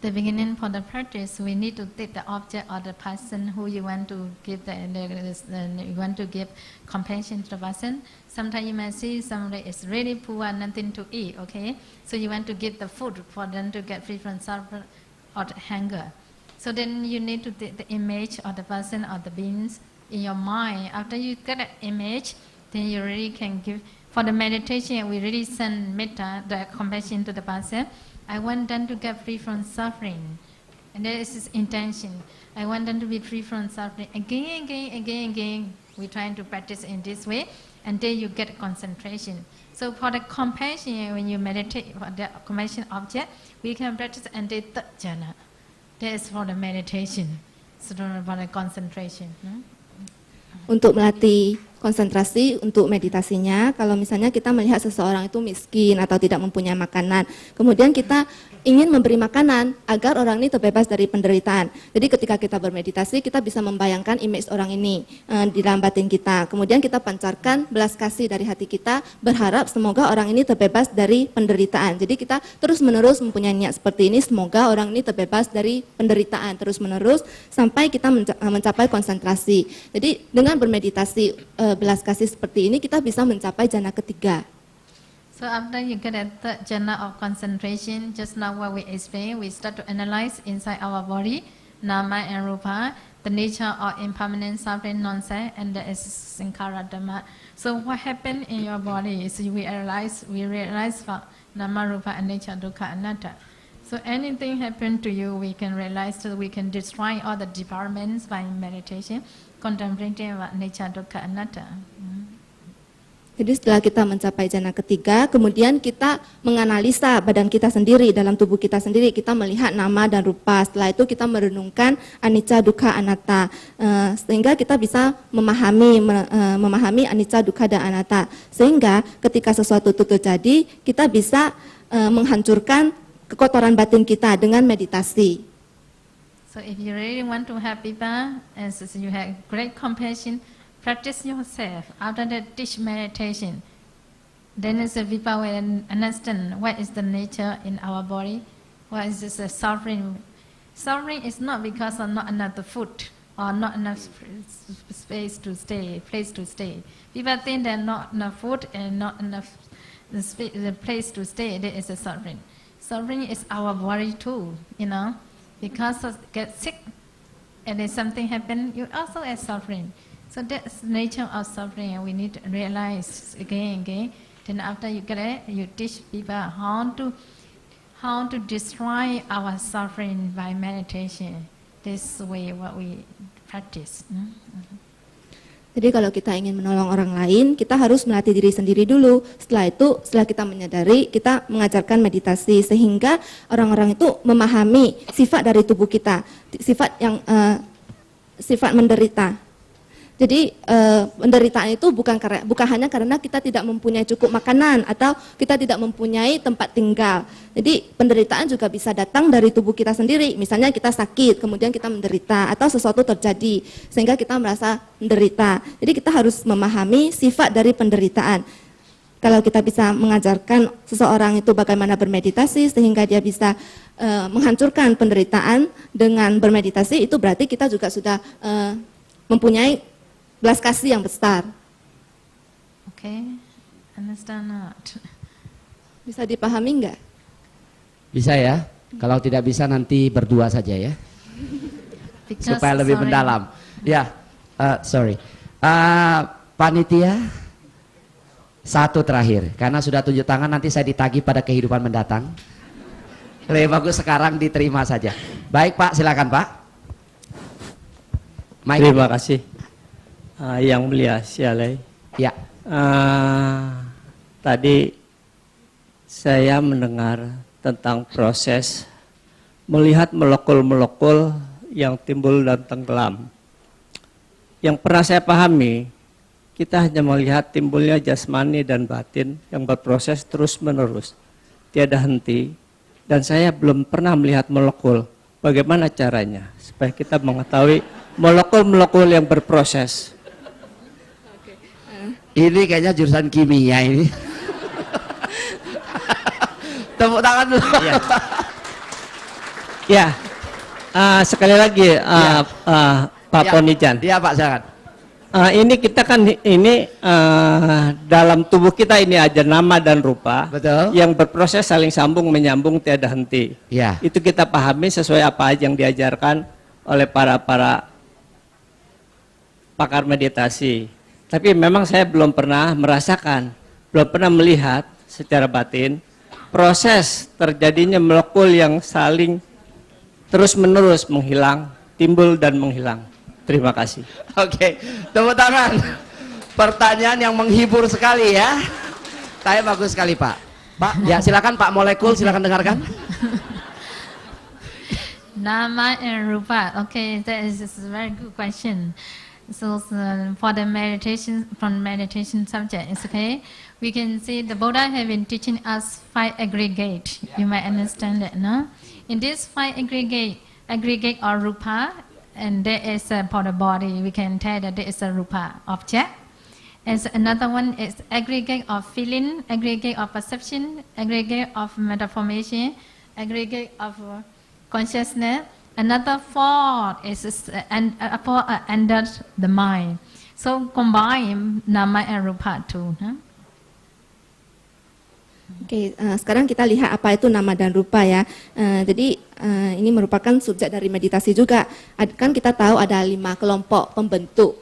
The beginning for the practice, we need to take the object or the person who you want to give you want to give compassion to the person. Sometimes you might see somebody is really poor, nothing to eat. Okay, so you want to give the food for them to get free from suffering or hunger. So then you need to take the image of the person or the beings in your mind. After you get that image, then you really can give. For the meditation, we really send metta, the compassion to the person. I want them to get free from suffering. And that is his intention. I want them to be free from suffering. Again. We're trying to practice in this way, and then you get concentration. So for the compassion, when you meditate for the compassion object, we can practice until third jhana. That is for the meditation. So for the concentration. No? Untuk melatih konsentrasi untuk meditasinya, kalau misalnya kita melihat seseorang itu miskin atau tidak mempunyai makanan, kemudian kita ingin memberi makanan agar orang ini terbebas dari penderitaan. Jadi ketika kita bermeditasi, kita bisa membayangkan image orang ini di dalam batin kita. Kemudian kita pancarkan belas kasih dari hati kita, berharap semoga orang ini terbebas dari penderitaan. Jadi kita terus-menerus mempunyai niat seperti ini, semoga orang ini terbebas dari penderitaan, terus-menerus sampai kita mencapai konsentrasi. Jadi dengan bermeditasi belas kasih seperti ini, kita bisa mencapai jana ketiga. So after you get a third jhana of concentration, just now what we explained, we start to analyze inside our body, nama and rupa, the nature of impermanent suffering, non-self, and the sankhara dhamma. So what happened in your body is we realize for nama, rupa, and nature, dukkha, anatta. So anything happen to you, we can realize that we can destroy all the departments by meditation, contemplating about nature, dukkha, anatta. Jadi setelah kita mencapai jana ketiga, kemudian kita menganalisa badan kita sendiri, dalam tubuh kita sendiri, kita melihat nama dan rupa. Setelah itu kita merenungkan anicca, dukkha, anatta, sehingga kita bisa memahami anicca, dukkha, dan anatta. Sehingga ketika sesuatu itu terjadi, kita bisa menghancurkan kekotoran batin kita dengan meditasi. So if you really want to have vipa, as you have great compassion, practice yourself. After that, teach meditation. Then it's a vipa will understand what is the nature in our body. What is this suffering? Suffering is not because of not enough food or not enough space to stay, place to stay. People think that not enough food and not enough the place to stay, that is a suffering. Suffering is our body too, you know. Because of get sick and then something happen, you also are suffering. So that's the nature of suffering, and we need to realize again. Then after you get it, you teach people how to destroy our suffering by meditation. This way what we practice. Jadi kalau kita ingin menolong orang lain, kita harus melatih diri sendiri dulu. Setelah itu, setelah kita menyadari, kita mengajarkan meditasi sehingga orang-orang itu memahami sifat dari tubuh kita, sifat menderita. Jadi penderitaan itu bukan hanya karena kita tidak mempunyai cukup makanan atau kita tidak mempunyai tempat tinggal. Jadi penderitaan juga bisa datang dari tubuh kita sendiri. Misalnya kita sakit, kemudian kita menderita atau sesuatu terjadi sehingga kita merasa menderita. Jadi kita harus memahami sifat dari penderitaan. Kalau kita bisa mengajarkan seseorang itu bagaimana bermeditasi sehingga dia bisa menghancurkan penderitaan dengan bermeditasi, itu berarti kita juga sudah mempunyai belas kasih yang besar. Okay, understand not? Bisa dipahami enggak? Bisa ya. Kalau tidak bisa nanti berdua saja ya. Because, Supaya lebih mendalam. Ya, sorry. Panitia, satu terakhir. Karena sudah tunjuk tangan, nanti saya ditagih pada kehidupan mendatang. Lebih bagus sekarang diterima saja. Baik Pak, silakan Pak. Mike. Terima kasih. Yang mulia Sialai. Ya. Tadi saya mendengar tentang proses melihat molekul-molekul yang timbul dan tenggelam. Yang pernah saya pahami, kita hanya melihat timbulnya jasmani dan batin yang berproses terus-menerus, tiada henti. Dan saya belum pernah melihat molekul. Bagaimana caranya supaya kita mengetahui molekul-molekul yang berproses? Ini kayaknya jurusan kimia ini. Tepuk tangan dulu. Ya, sekali lagi Pak Ponijan. Iya Pak, silakan. Ini kita kan dalam tubuh kita ini aja nama dan rupa. Betul. Yang berproses saling sambung menyambung tiada henti. Ya. Itu kita pahami sesuai apa aja yang diajarkan oleh para pakar meditasi. Tapi memang saya belum pernah merasakan, belum pernah melihat secara batin proses terjadinya molekul yang saling terus-menerus menghilang, timbul dan menghilang. Terima kasih. Oke, tepuk tangan. Pertanyaan yang menghibur sekali ya. Saya bagus sekali Pak. Pak, ya silakan Pak Molekul, silakan dengarkan. Nama and Rupa. Okay, that is a very good question. So for the meditation, from meditation subject, it's okay. We can see the Buddha have been teaching us 5 aggregate. You might understand that, no? In this 5 aggregate or rupa, and there is for the body, we can tell that there is a rupa object. And another one is aggregate of feeling, aggregate of perception, aggregate of metaformation, aggregate of consciousness. Another 4 is under the mind. So combine nama and rupa too. Huh? Oke, sekarang kita lihat apa itu nama dan rupa ya. Jadi ini merupakan subjek dari meditasi juga. Kan kita tahu ada 5 kelompok pembentuk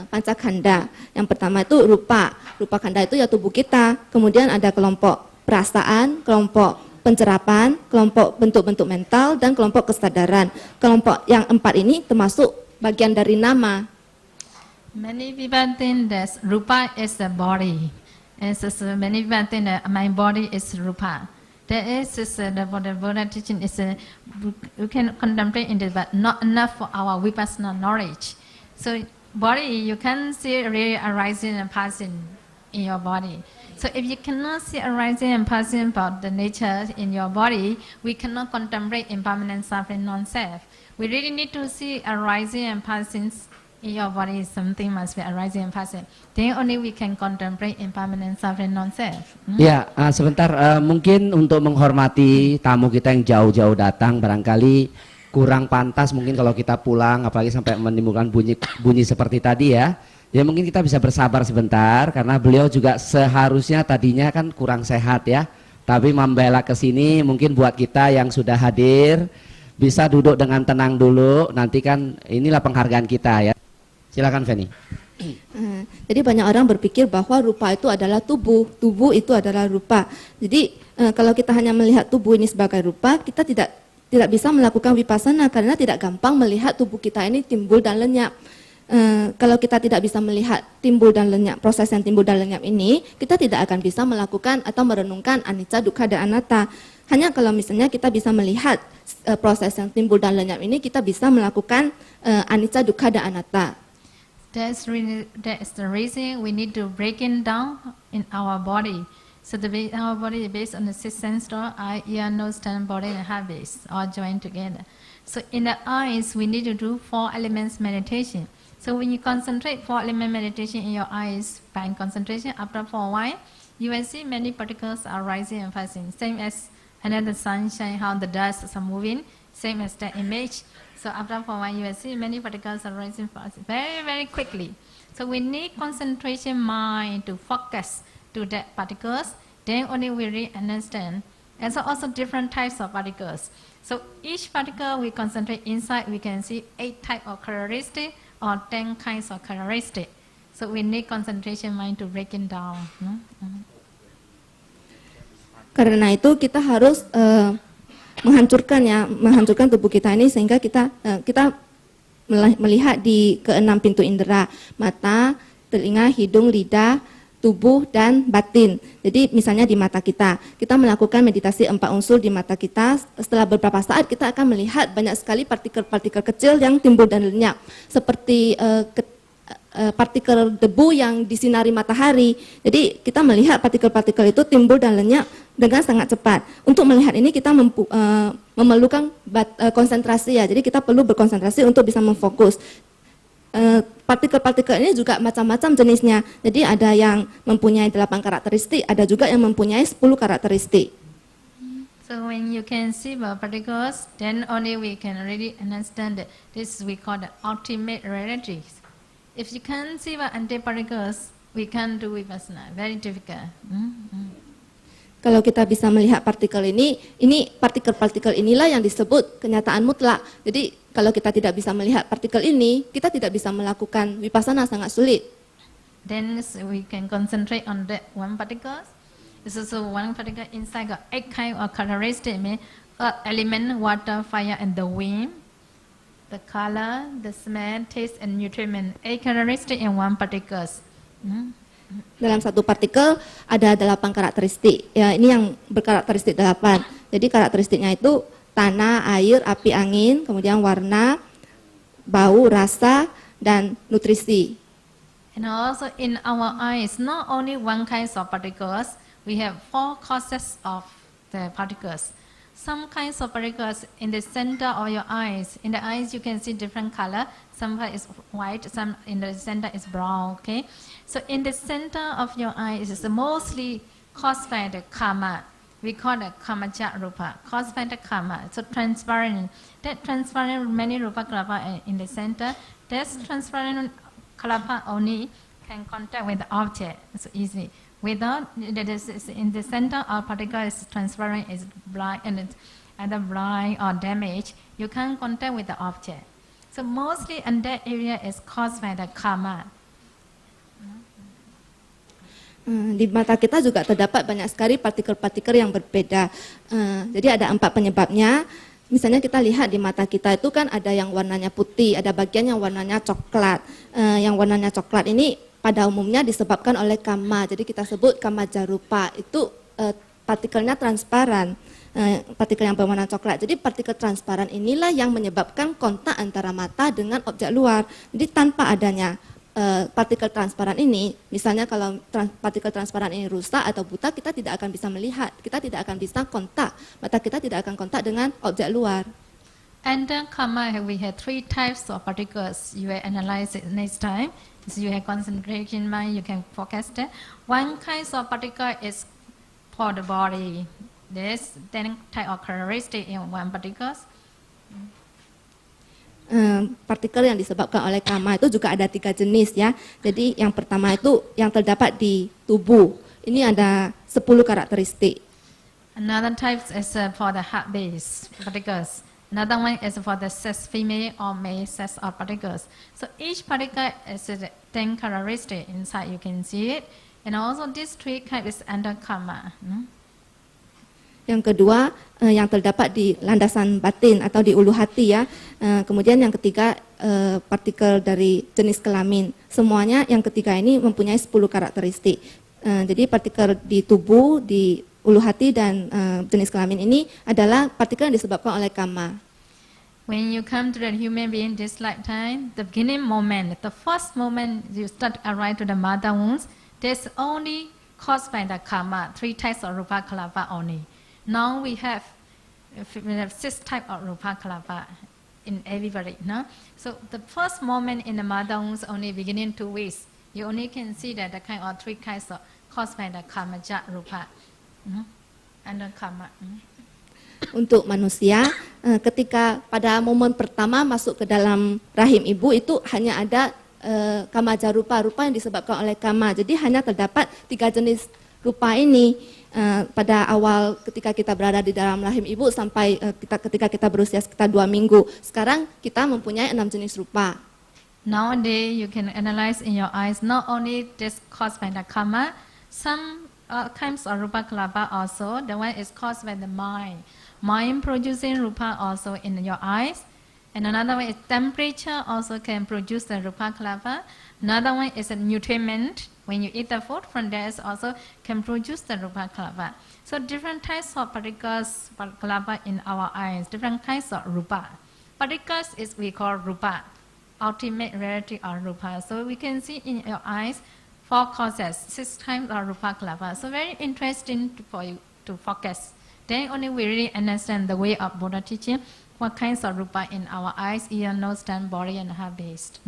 pancakanda. Yang pertama itu rupa. Rupa kanda itu ya tubuh kita. Kemudian ada kelompok perasaan, kelompok pencerapan, kelompok bentuk-bentuk mental, dan kelompok kesadaran. Kelompok yang 4 ini termasuk bagian dari nama. Many people think that rupa is the body. And so many people think that my body is rupa. There is the Buddha teaching is we can contemplate in it, but not enough for our vipassana knowledge. So body you can see really arising and passing in your body. So if you cannot see arising and passing about the nature in your body, we cannot contemplate impermanent suffering non-self. We really need to see arising and passing in your body. Something must be arising and passing. Then only we can contemplate impermanent suffering non-self. Ya, sebentar mungkin untuk menghormati tamu kita yang jauh-jauh datang, barangkali kurang pantas mungkin kalau kita pulang, apalagi sampai menimbulkan bunyi seperti tadi ya. Ya mungkin kita bisa bersabar sebentar karena beliau juga seharusnya tadinya kan kurang sehat ya. Tapi membela ke sini mungkin buat kita yang sudah hadir bisa duduk dengan tenang dulu. Nanti kan inilah penghargaan kita ya. Silakan Feni. Jadi banyak orang berpikir bahwa rupa itu adalah tubuh, tubuh itu adalah rupa. Jadi kalau kita hanya melihat tubuh ini sebagai rupa, kita tidak bisa melakukan vipassana karena tidak gampang melihat tubuh kita ini timbul dan lenyap. Kalau kita tidak bisa melihat timbul dan lenyap, proses yang timbul dan lenyap ini, kita tidak akan bisa melakukan atau merenungkan anicca, dukkha, dan anatta. Hanya kalau misalnya kita bisa melihat proses yang timbul dan lenyap ini, kita bisa melakukan anicca, dukkha, dan anatta. That's the reason we need to break it down in our body. So our body is based on the 6 sense door, eye, ear, nose, tongue, body, and heart base, all joined together. So in the eyes, we need to do 4 elements meditation. So when you concentrate 4 element meditation in your eyes, by concentration, after 4 while, you will see many particles are rising and passing. Same as under the sunshine, how the dust are moving, same as that image. So after 4 while, you will see many particles are rising and passing very, very quickly. So we need concentration mind to focus to that particles, then only we really understand. And so also different types of particles. So each particle we concentrate inside, we can see 8 types of characteristics or 10 kinds of characteristics. So we need concentration mind to break it down. Karena itu kita harus menghancurkan tubuh kita ini sehingga kita melihat di ke-6 pintu indera, mata, telinga, hidung, lidah, tubuh, dan batin. Jadi misalnya di mata kita melakukan meditasi 4 unsur di mata kita, setelah beberapa saat kita akan melihat banyak sekali partikel-partikel kecil yang timbul dan lenyap, seperti partikel debu yang disinari matahari. Jadi kita melihat partikel-partikel itu timbul dan lenyap dengan sangat cepat. Untuk melihat ini kita memerlukan konsentrasi ya, jadi kita perlu berkonsentrasi untuk bisa memfokus. Partikel-partikel ini juga macam-macam jenisnya. Jadi ada yang mempunyai 8 karakteristik, ada juga yang mempunyai 10 karakteristik. So when you can see the particles, then only we can really understand that this we call the ultimate reality. If you can't see the anti-particles, we can't do vipassana. Very difficult. Kalau kita bisa melihat partikel ini partikel-partikel inilah yang disebut kenyataan mutlak. Jadi kalau kita tidak bisa melihat partikel ini, kita tidak bisa melakukan vipassana, sangat sulit. Then we can concentrate on that one particle. This is one particle inside got 8 kind of characteristic, mean element, water, fire, and the wind. The color, the smell, taste, and nutriment. 8 characteristic in one particles. Dalam satu partikel ada 8 karakteristik. Ya, ini yang berkarakteristik 8. Jadi karakteristiknya itu tanah, air, api, angin, kemudian warna, bau, rasa, dan nutrisi. And also in our eyes, not only one kind of particles, we have 4 causes of the particles. Some kinds of particles in the center of your eyes. In the eyes, you can see different color. Some part is white, some in the center is brown. Okay, so in the center of your eyes is mostly caused by the karma. We call it kamaja rupa, caused by the karma. So transparent. That transparent many rupa kalapa in the center. That's transparent kalapa only can contact with the object. So easy. Without that is in the center of particle is transparent, is blind, and it's either blind or damaged, you can't contact with the object. So mostly in that area is caused by the karma. Di mata kita juga terdapat banyak sekali partikel-partikel yang berbeda. Jadi ada 4 penyebabnya. Misalnya kita lihat di mata kita itu kan ada yang warnanya putih, ada bagian yang warnanya coklat. Yang warnanya coklat ini pada umumnya disebabkan oleh kama, jadi kita sebut kamaja rupa, itu partikelnya transparan, partikel yang berwarna coklat. Jadi partikel transparan inilah yang menyebabkan kontak antara mata dengan objek luar. Jadi tanpa adanya partikel transparan ini, misalnya kalau partikel transparan ini rusak atau buta, kita tidak akan bisa melihat, kita tidak akan bisa kontak, mata kita tidak akan kontak dengan objek luar. Under karma, we have 3 types of particles. You will analyze it next time. So you have concentration mind, you can focus that. One kind of particle is for the body. There's 10 type of characteristic in one particles. Partikel yang disebabkan oleh kama itu juga ada 3 jenis ya. Jadi yang pertama itu yang terdapat di tubuh. Ini ada 10 karakteristik. Another type is for the heart-based particles. Another one is for the sex female or male sex of particles. So each particle is 10 characteristics inside. You can see it. And also these 3 kinds is under karma. Yang kedua yang terdapat di landasan batin atau di ulu hati ya. Kemudian yang ketiga partikel dari jenis kelamin. Semuanya yang ketiga ini mempunyai 10 karakteristik. Jadi partikel di tubuh, di ulu hati dan jenis kelamin ini adalah partikel yang disebabkan oleh kama. When you come to the human being this lifetime, the beginning moment, the first moment you start arrive to the mother wombs, that's only caused by the karma, 3 types of rupa kalapa only. Now we have 6 types of rupa kalapa in everybody. No? So the first moment in the mother wombs only beginning 2 weeks, you only can see that the kind of 3 kinds of caused by the kamaja rupa. Under karma. Untuk manusia, ketika pada momen pertama masuk ke dalam rahim ibu itu hanya ada kamaja rupa yang disebabkan oleh kama. Jadi hanya terdapat 3 jenis rupa ini pada awal ketika kita berada di dalam rahim ibu sampai ketika kita berusia sekitar 2 minggu. Sekarang kita mempunyai 6 jenis rupa. Nowadays you can analyze in your eyes not only this caused by the karma, some kinds of rupa kalapa also. The one is caused by the mind. Mind producing rupa also in your eyes. And another one is temperature also can produce the rupa kalapa. Another one is a nutriment. When you eat the food, from there also can produce the rupa kalapa. So different types of particles kalapa in our eyes, different kinds of rupa. Particles is we call rupa, ultimate reality of rupa. So we can see in your eyes 4 causes, 6 times of rupa kalapa. So very interesting for you to focus. Then only we really understand the way of Buddha teaching, what kinds of rupa in our eyes, ear, nose, tongue, body, and heart based.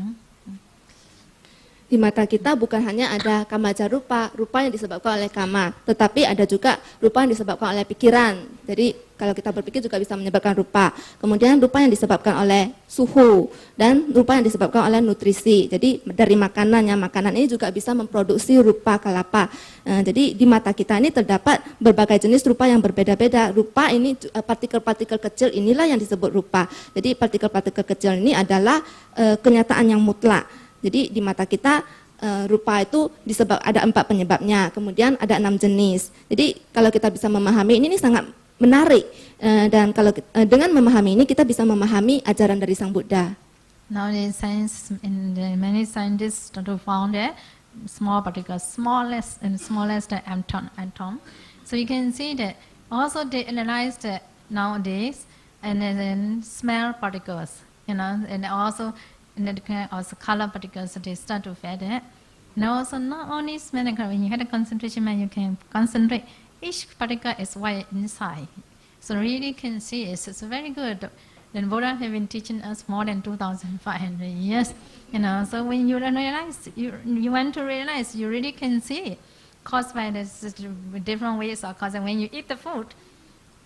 Di mata kita bukan hanya ada kamaja rupa yang disebabkan oleh kama, tetapi ada juga rupa yang disebabkan oleh pikiran. Jadi kalau kita berpikir juga bisa menyebabkan rupa. Kemudian rupa yang disebabkan oleh suhu dan rupa yang disebabkan oleh nutrisi. Jadi dari makanannya, makanan ini juga bisa memproduksi rupa kalapa. Jadi di mata kita ini terdapat berbagai jenis rupa yang berbeda-beda. Rupa ini partikel-partikel kecil inilah yang disebut rupa. Jadi partikel-partikel kecil ini adalah kenyataan yang mutlak. Jadi di mata kita rupa itu ada 4 penyebabnya, kemudian ada 6 jenis. Jadi kalau kita bisa memahami ini sangat menarik, dan kalau dengan memahami ini kita bisa memahami ajaran dari Sang Buddha. Nowadays, many scientists to found that small particles, smallest atom. So you can see that also they analyzed nowadays and then smell particles, and also color particles. So they start to find it. And also not only smell and color. When you had a concentration, you can concentrate. Each particle is white inside, so really can see it. So it's very good. Then Buddha have been teaching us more than 2,500 years, So when you realize, you want to realize, you really can see it, caused by this different ways of causing. When you eat the food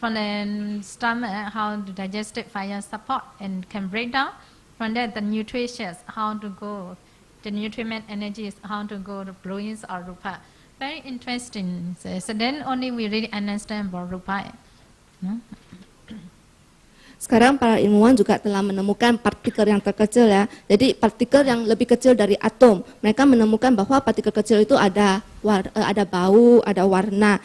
from the stomach, how the digestive fire support and can break down. From that, the nutritious, how to go, the nutriment energies, how to go to blues or rupa. Very interesting. So then only we really understand about rupa. Sekarang para ilmuwan juga telah menemukan partikel yang terkecil ya. Jadi partikel yang lebih kecil dari atom. Mereka menemukan bahwa partikel kecil itu ada bau, ada warna.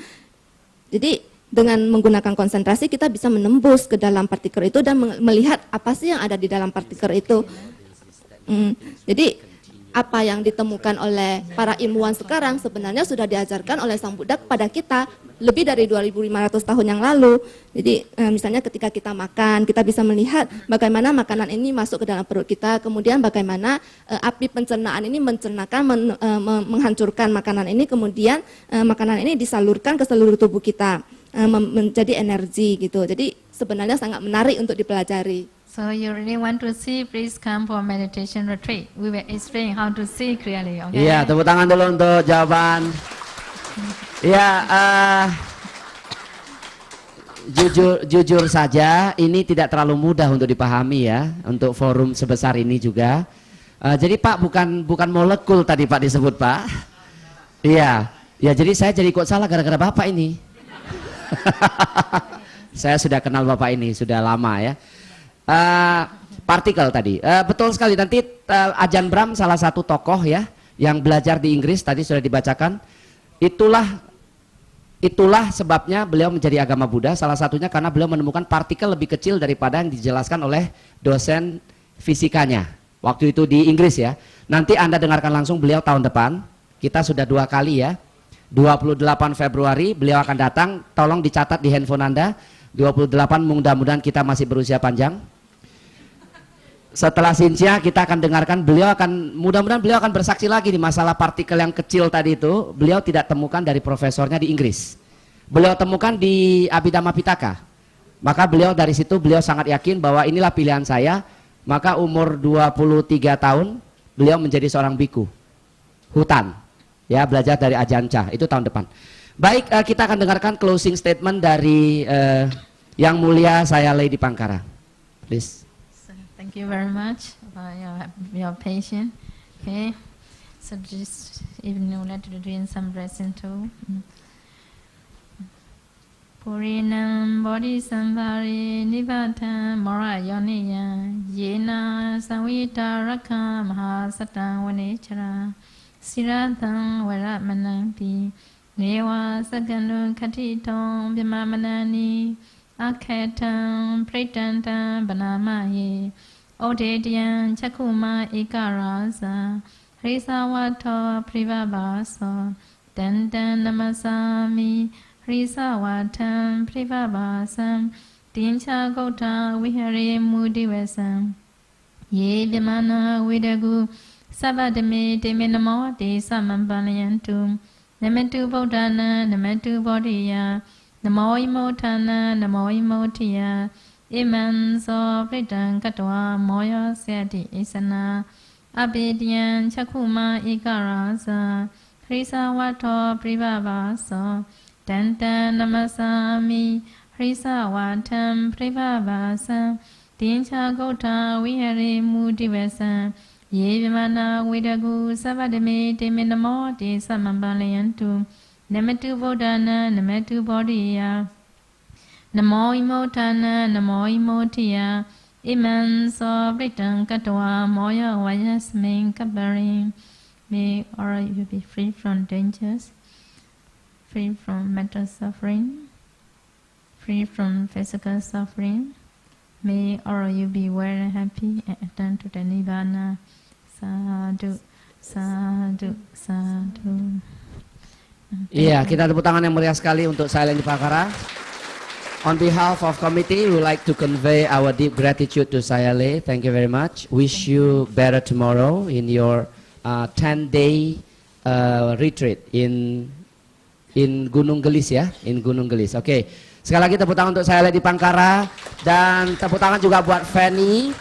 Jadi dengan menggunakan konsentrasi kita bisa menembus ke dalam partikel itu dan melihat apa sih yang ada di dalam partikel itu. Jadi apa yang ditemukan oleh para ilmuwan sekarang sebenarnya sudah diajarkan oleh Sang Buddha kepada kita lebih dari 2.500 tahun yang lalu. Jadi misalnya ketika kita makan, kita bisa melihat bagaimana makanan ini masuk ke dalam perut kita, kemudian bagaimana api pencernaan ini menghancurkan makanan ini, kemudian makanan ini disalurkan ke seluruh tubuh kita menjadi energi gitu. Jadi sebenarnya sangat menarik untuk dipelajari. So you really want to see, please come for meditation retreat. We will explain how to see clearly. Okay? Iya, tepuk tangan dulu untuk jawaban. Iya, jujur saja, ini tidak terlalu mudah untuk dipahami ya, untuk forum sebesar ini juga. Jadi Pak bukan molekul tadi Pak disebut Pak. Iya, ya jadi saya jadi ikut salah gara-gara Bapak ini. Saya sudah kenal Bapak ini sudah lama ya. Partikel tadi, betul sekali. Nanti Ajahn Brahm salah satu tokoh ya yang belajar di Inggris tadi sudah dibacakan. Itulah sebabnya beliau menjadi agama Buddha. Salah satunya karena beliau menemukan partikel lebih kecil daripada yang dijelaskan oleh dosen fisikanya waktu itu di Inggris ya. Nanti Anda dengarkan langsung beliau tahun depan. Kita sudah 2 kali ya. 28 Februari beliau akan datang. Tolong dicatat di handphone Anda. 28 mudah-mudahan kita masih berusia panjang. Setelah Sincia kita akan dengarkan mudah-mudahan beliau akan bersaksi lagi di masalah partikel yang kecil tadi itu. Beliau tidak temukan dari profesornya di Inggris. Beliau temukan di Abhidhamma Pitaka. Maka dari situ beliau sangat yakin bahwa inilah pilihan saya. Maka umur 23 tahun beliau menjadi seorang biku hutan. Ya, belajar dari Ajahn Chah itu tahun depan. Baik, kita akan dengarkan closing statement dari Yang Mulia Saya Lady Pangkara. Please. Thank you very much for your patience. Okay, so just even you let to doing some blessing too. Purinam bodhisambhari nibbatan morayoniya yena sawita rakha mahasatang vanechara siratang varamanampi newa sagandu katitong bimamanani akhetang pritantang banamaye odediyan chakuma ikarasa hrisavato privabhaso dandan namasami hrisavatam privabhasam tincha gauta vihare mudivasam ye vimana vidagu sabadame deme namo te samambalayantu namatu Buddhana namatu Bodhiya Namo Imotana Namo Imotiya Iman so Pritang Katwa Moya Seti Isana Abhidyan Chakuma Ikarasa Hrisa Vato Privabhaso Danta Namasami Hrisa Vatam Privabhasa Tincha Gota Vihare Mudivasa Ye Vimana Vidagu Savadame Deme Namo Te Samambalayantu Namatu Bodhana, Namatu Bodhiya, Namo Imotana, Namo Imotiya, Iman so Pritang Katwa Moya Vayasmin Kabarim, May all of you be free from dangers, free from mental suffering, free from physical suffering. May all of you be well and happy and attain to the Nibbana. Sadhu, sadhu, sadhu. Iya, kita tepuk tangan yang meriah sekali untuk Silent Dipakara. On behalf of committee, we would like to convey our deep gratitude to Sayale. Thank you very much. Wish you better tomorrow in your 10-day retreat in Gunung Gelis ya, in Gunung Gelis. Oke, sekali lagi tepuk tangan untuk Sayale Dipakara dan tepuk tangan juga buat Fanny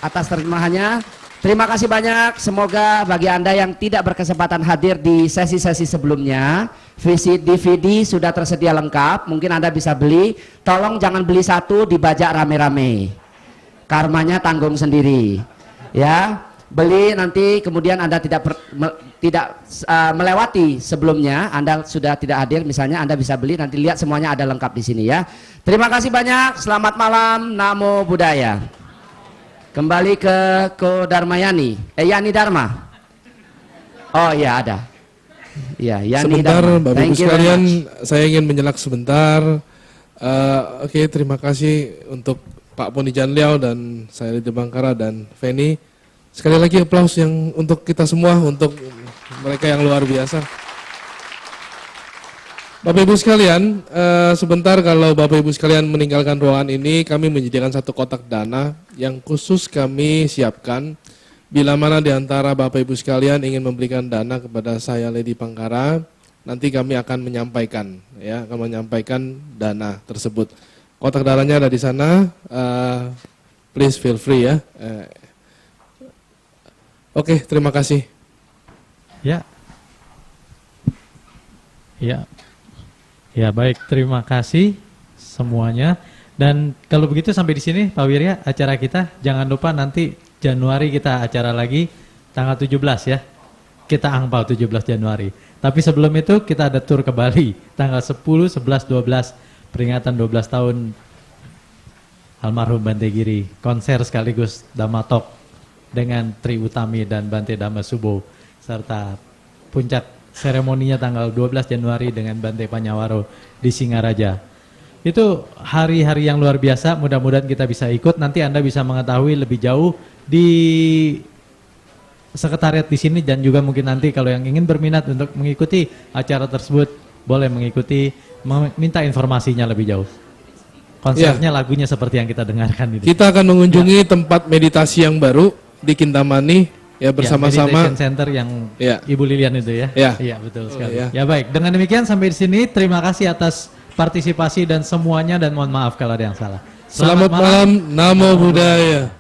atas terjemahannya. Terima kasih banyak. Semoga bagi Anda yang tidak berkesempatan hadir di sesi-sesi sebelumnya, VCD DVD sudah tersedia lengkap. Mungkin Anda bisa beli. Tolong jangan beli satu, dibajak rame-rame. Karmanya tanggung sendiri. Ya, beli nanti kemudian Anda tidak melewati sebelumnya. Anda sudah tidak hadir, misalnya Anda bisa beli. Nanti lihat semuanya ada lengkap di sini ya. Terima kasih banyak. Selamat malam. Namo Buddhaya. Kembali ke Ko Darmayani, Yani Dharma. Oh ya ada. Ya, Yani sebentar, Dharma. Bapak Ibu sekalian, saya ingin menjelak sebentar. Oke, terima kasih untuk Pak Poni Janliao dan saya di Bangkara dan Feni. Sekali lagi aplaus yang untuk kita semua, untuk mereka yang luar biasa. Bapak Ibu sekalian, sebentar kalau Bapak Ibu sekalian meninggalkan ruangan ini, kami menyediakan satu kotak dana yang khusus kami siapkan. Bila mana di antara Bapak Ibu sekalian ingin memberikan dana kepada saya Lady Pangkara, nanti kami akan menyampaikan, ya, akan menyampaikan dana tersebut. Kotak dananya ada di sana. Please feel free ya. Oke, terima kasih. Ya. Ya. Ya baik, terima kasih semuanya. Dan kalau begitu sampai di sini Pak Wirya acara kita. Jangan lupa nanti Januari kita acara lagi tanggal 17 ya. Kita angpau 17 Januari. Tapi sebelum itu kita ada tur ke Bali tanggal 10, 11, 12 peringatan 12 tahun almarhum Bante Giri. Konser sekaligus Dhamma Talk dengan Tri Utami dan Bante Dhamma Subo serta puncak seremoninya tanggal 12 Januari dengan Bante Panyawaro di Singaraja. Itu hari-hari yang luar biasa, mudah-mudahan kita bisa ikut. Nanti Anda bisa mengetahui lebih jauh di sekretariat di sini dan juga mungkin nanti kalau yang ingin berminat untuk mengikuti acara tersebut boleh mengikuti, minta informasinya lebih jauh. Konsernya lagunya seperti yang kita dengarkan ini. Kita akan mengunjungi tempat meditasi yang baru di Kintamani. Ya bersama-sama. Meditation Center yang Ibu Lilian itu ya. Iya betul sekali. Ya baik, dengan demikian sampai di sini terima kasih atas partisipasi dan semuanya dan mohon maaf kalau ada yang salah. Selamat malam, Namo Buddhaya.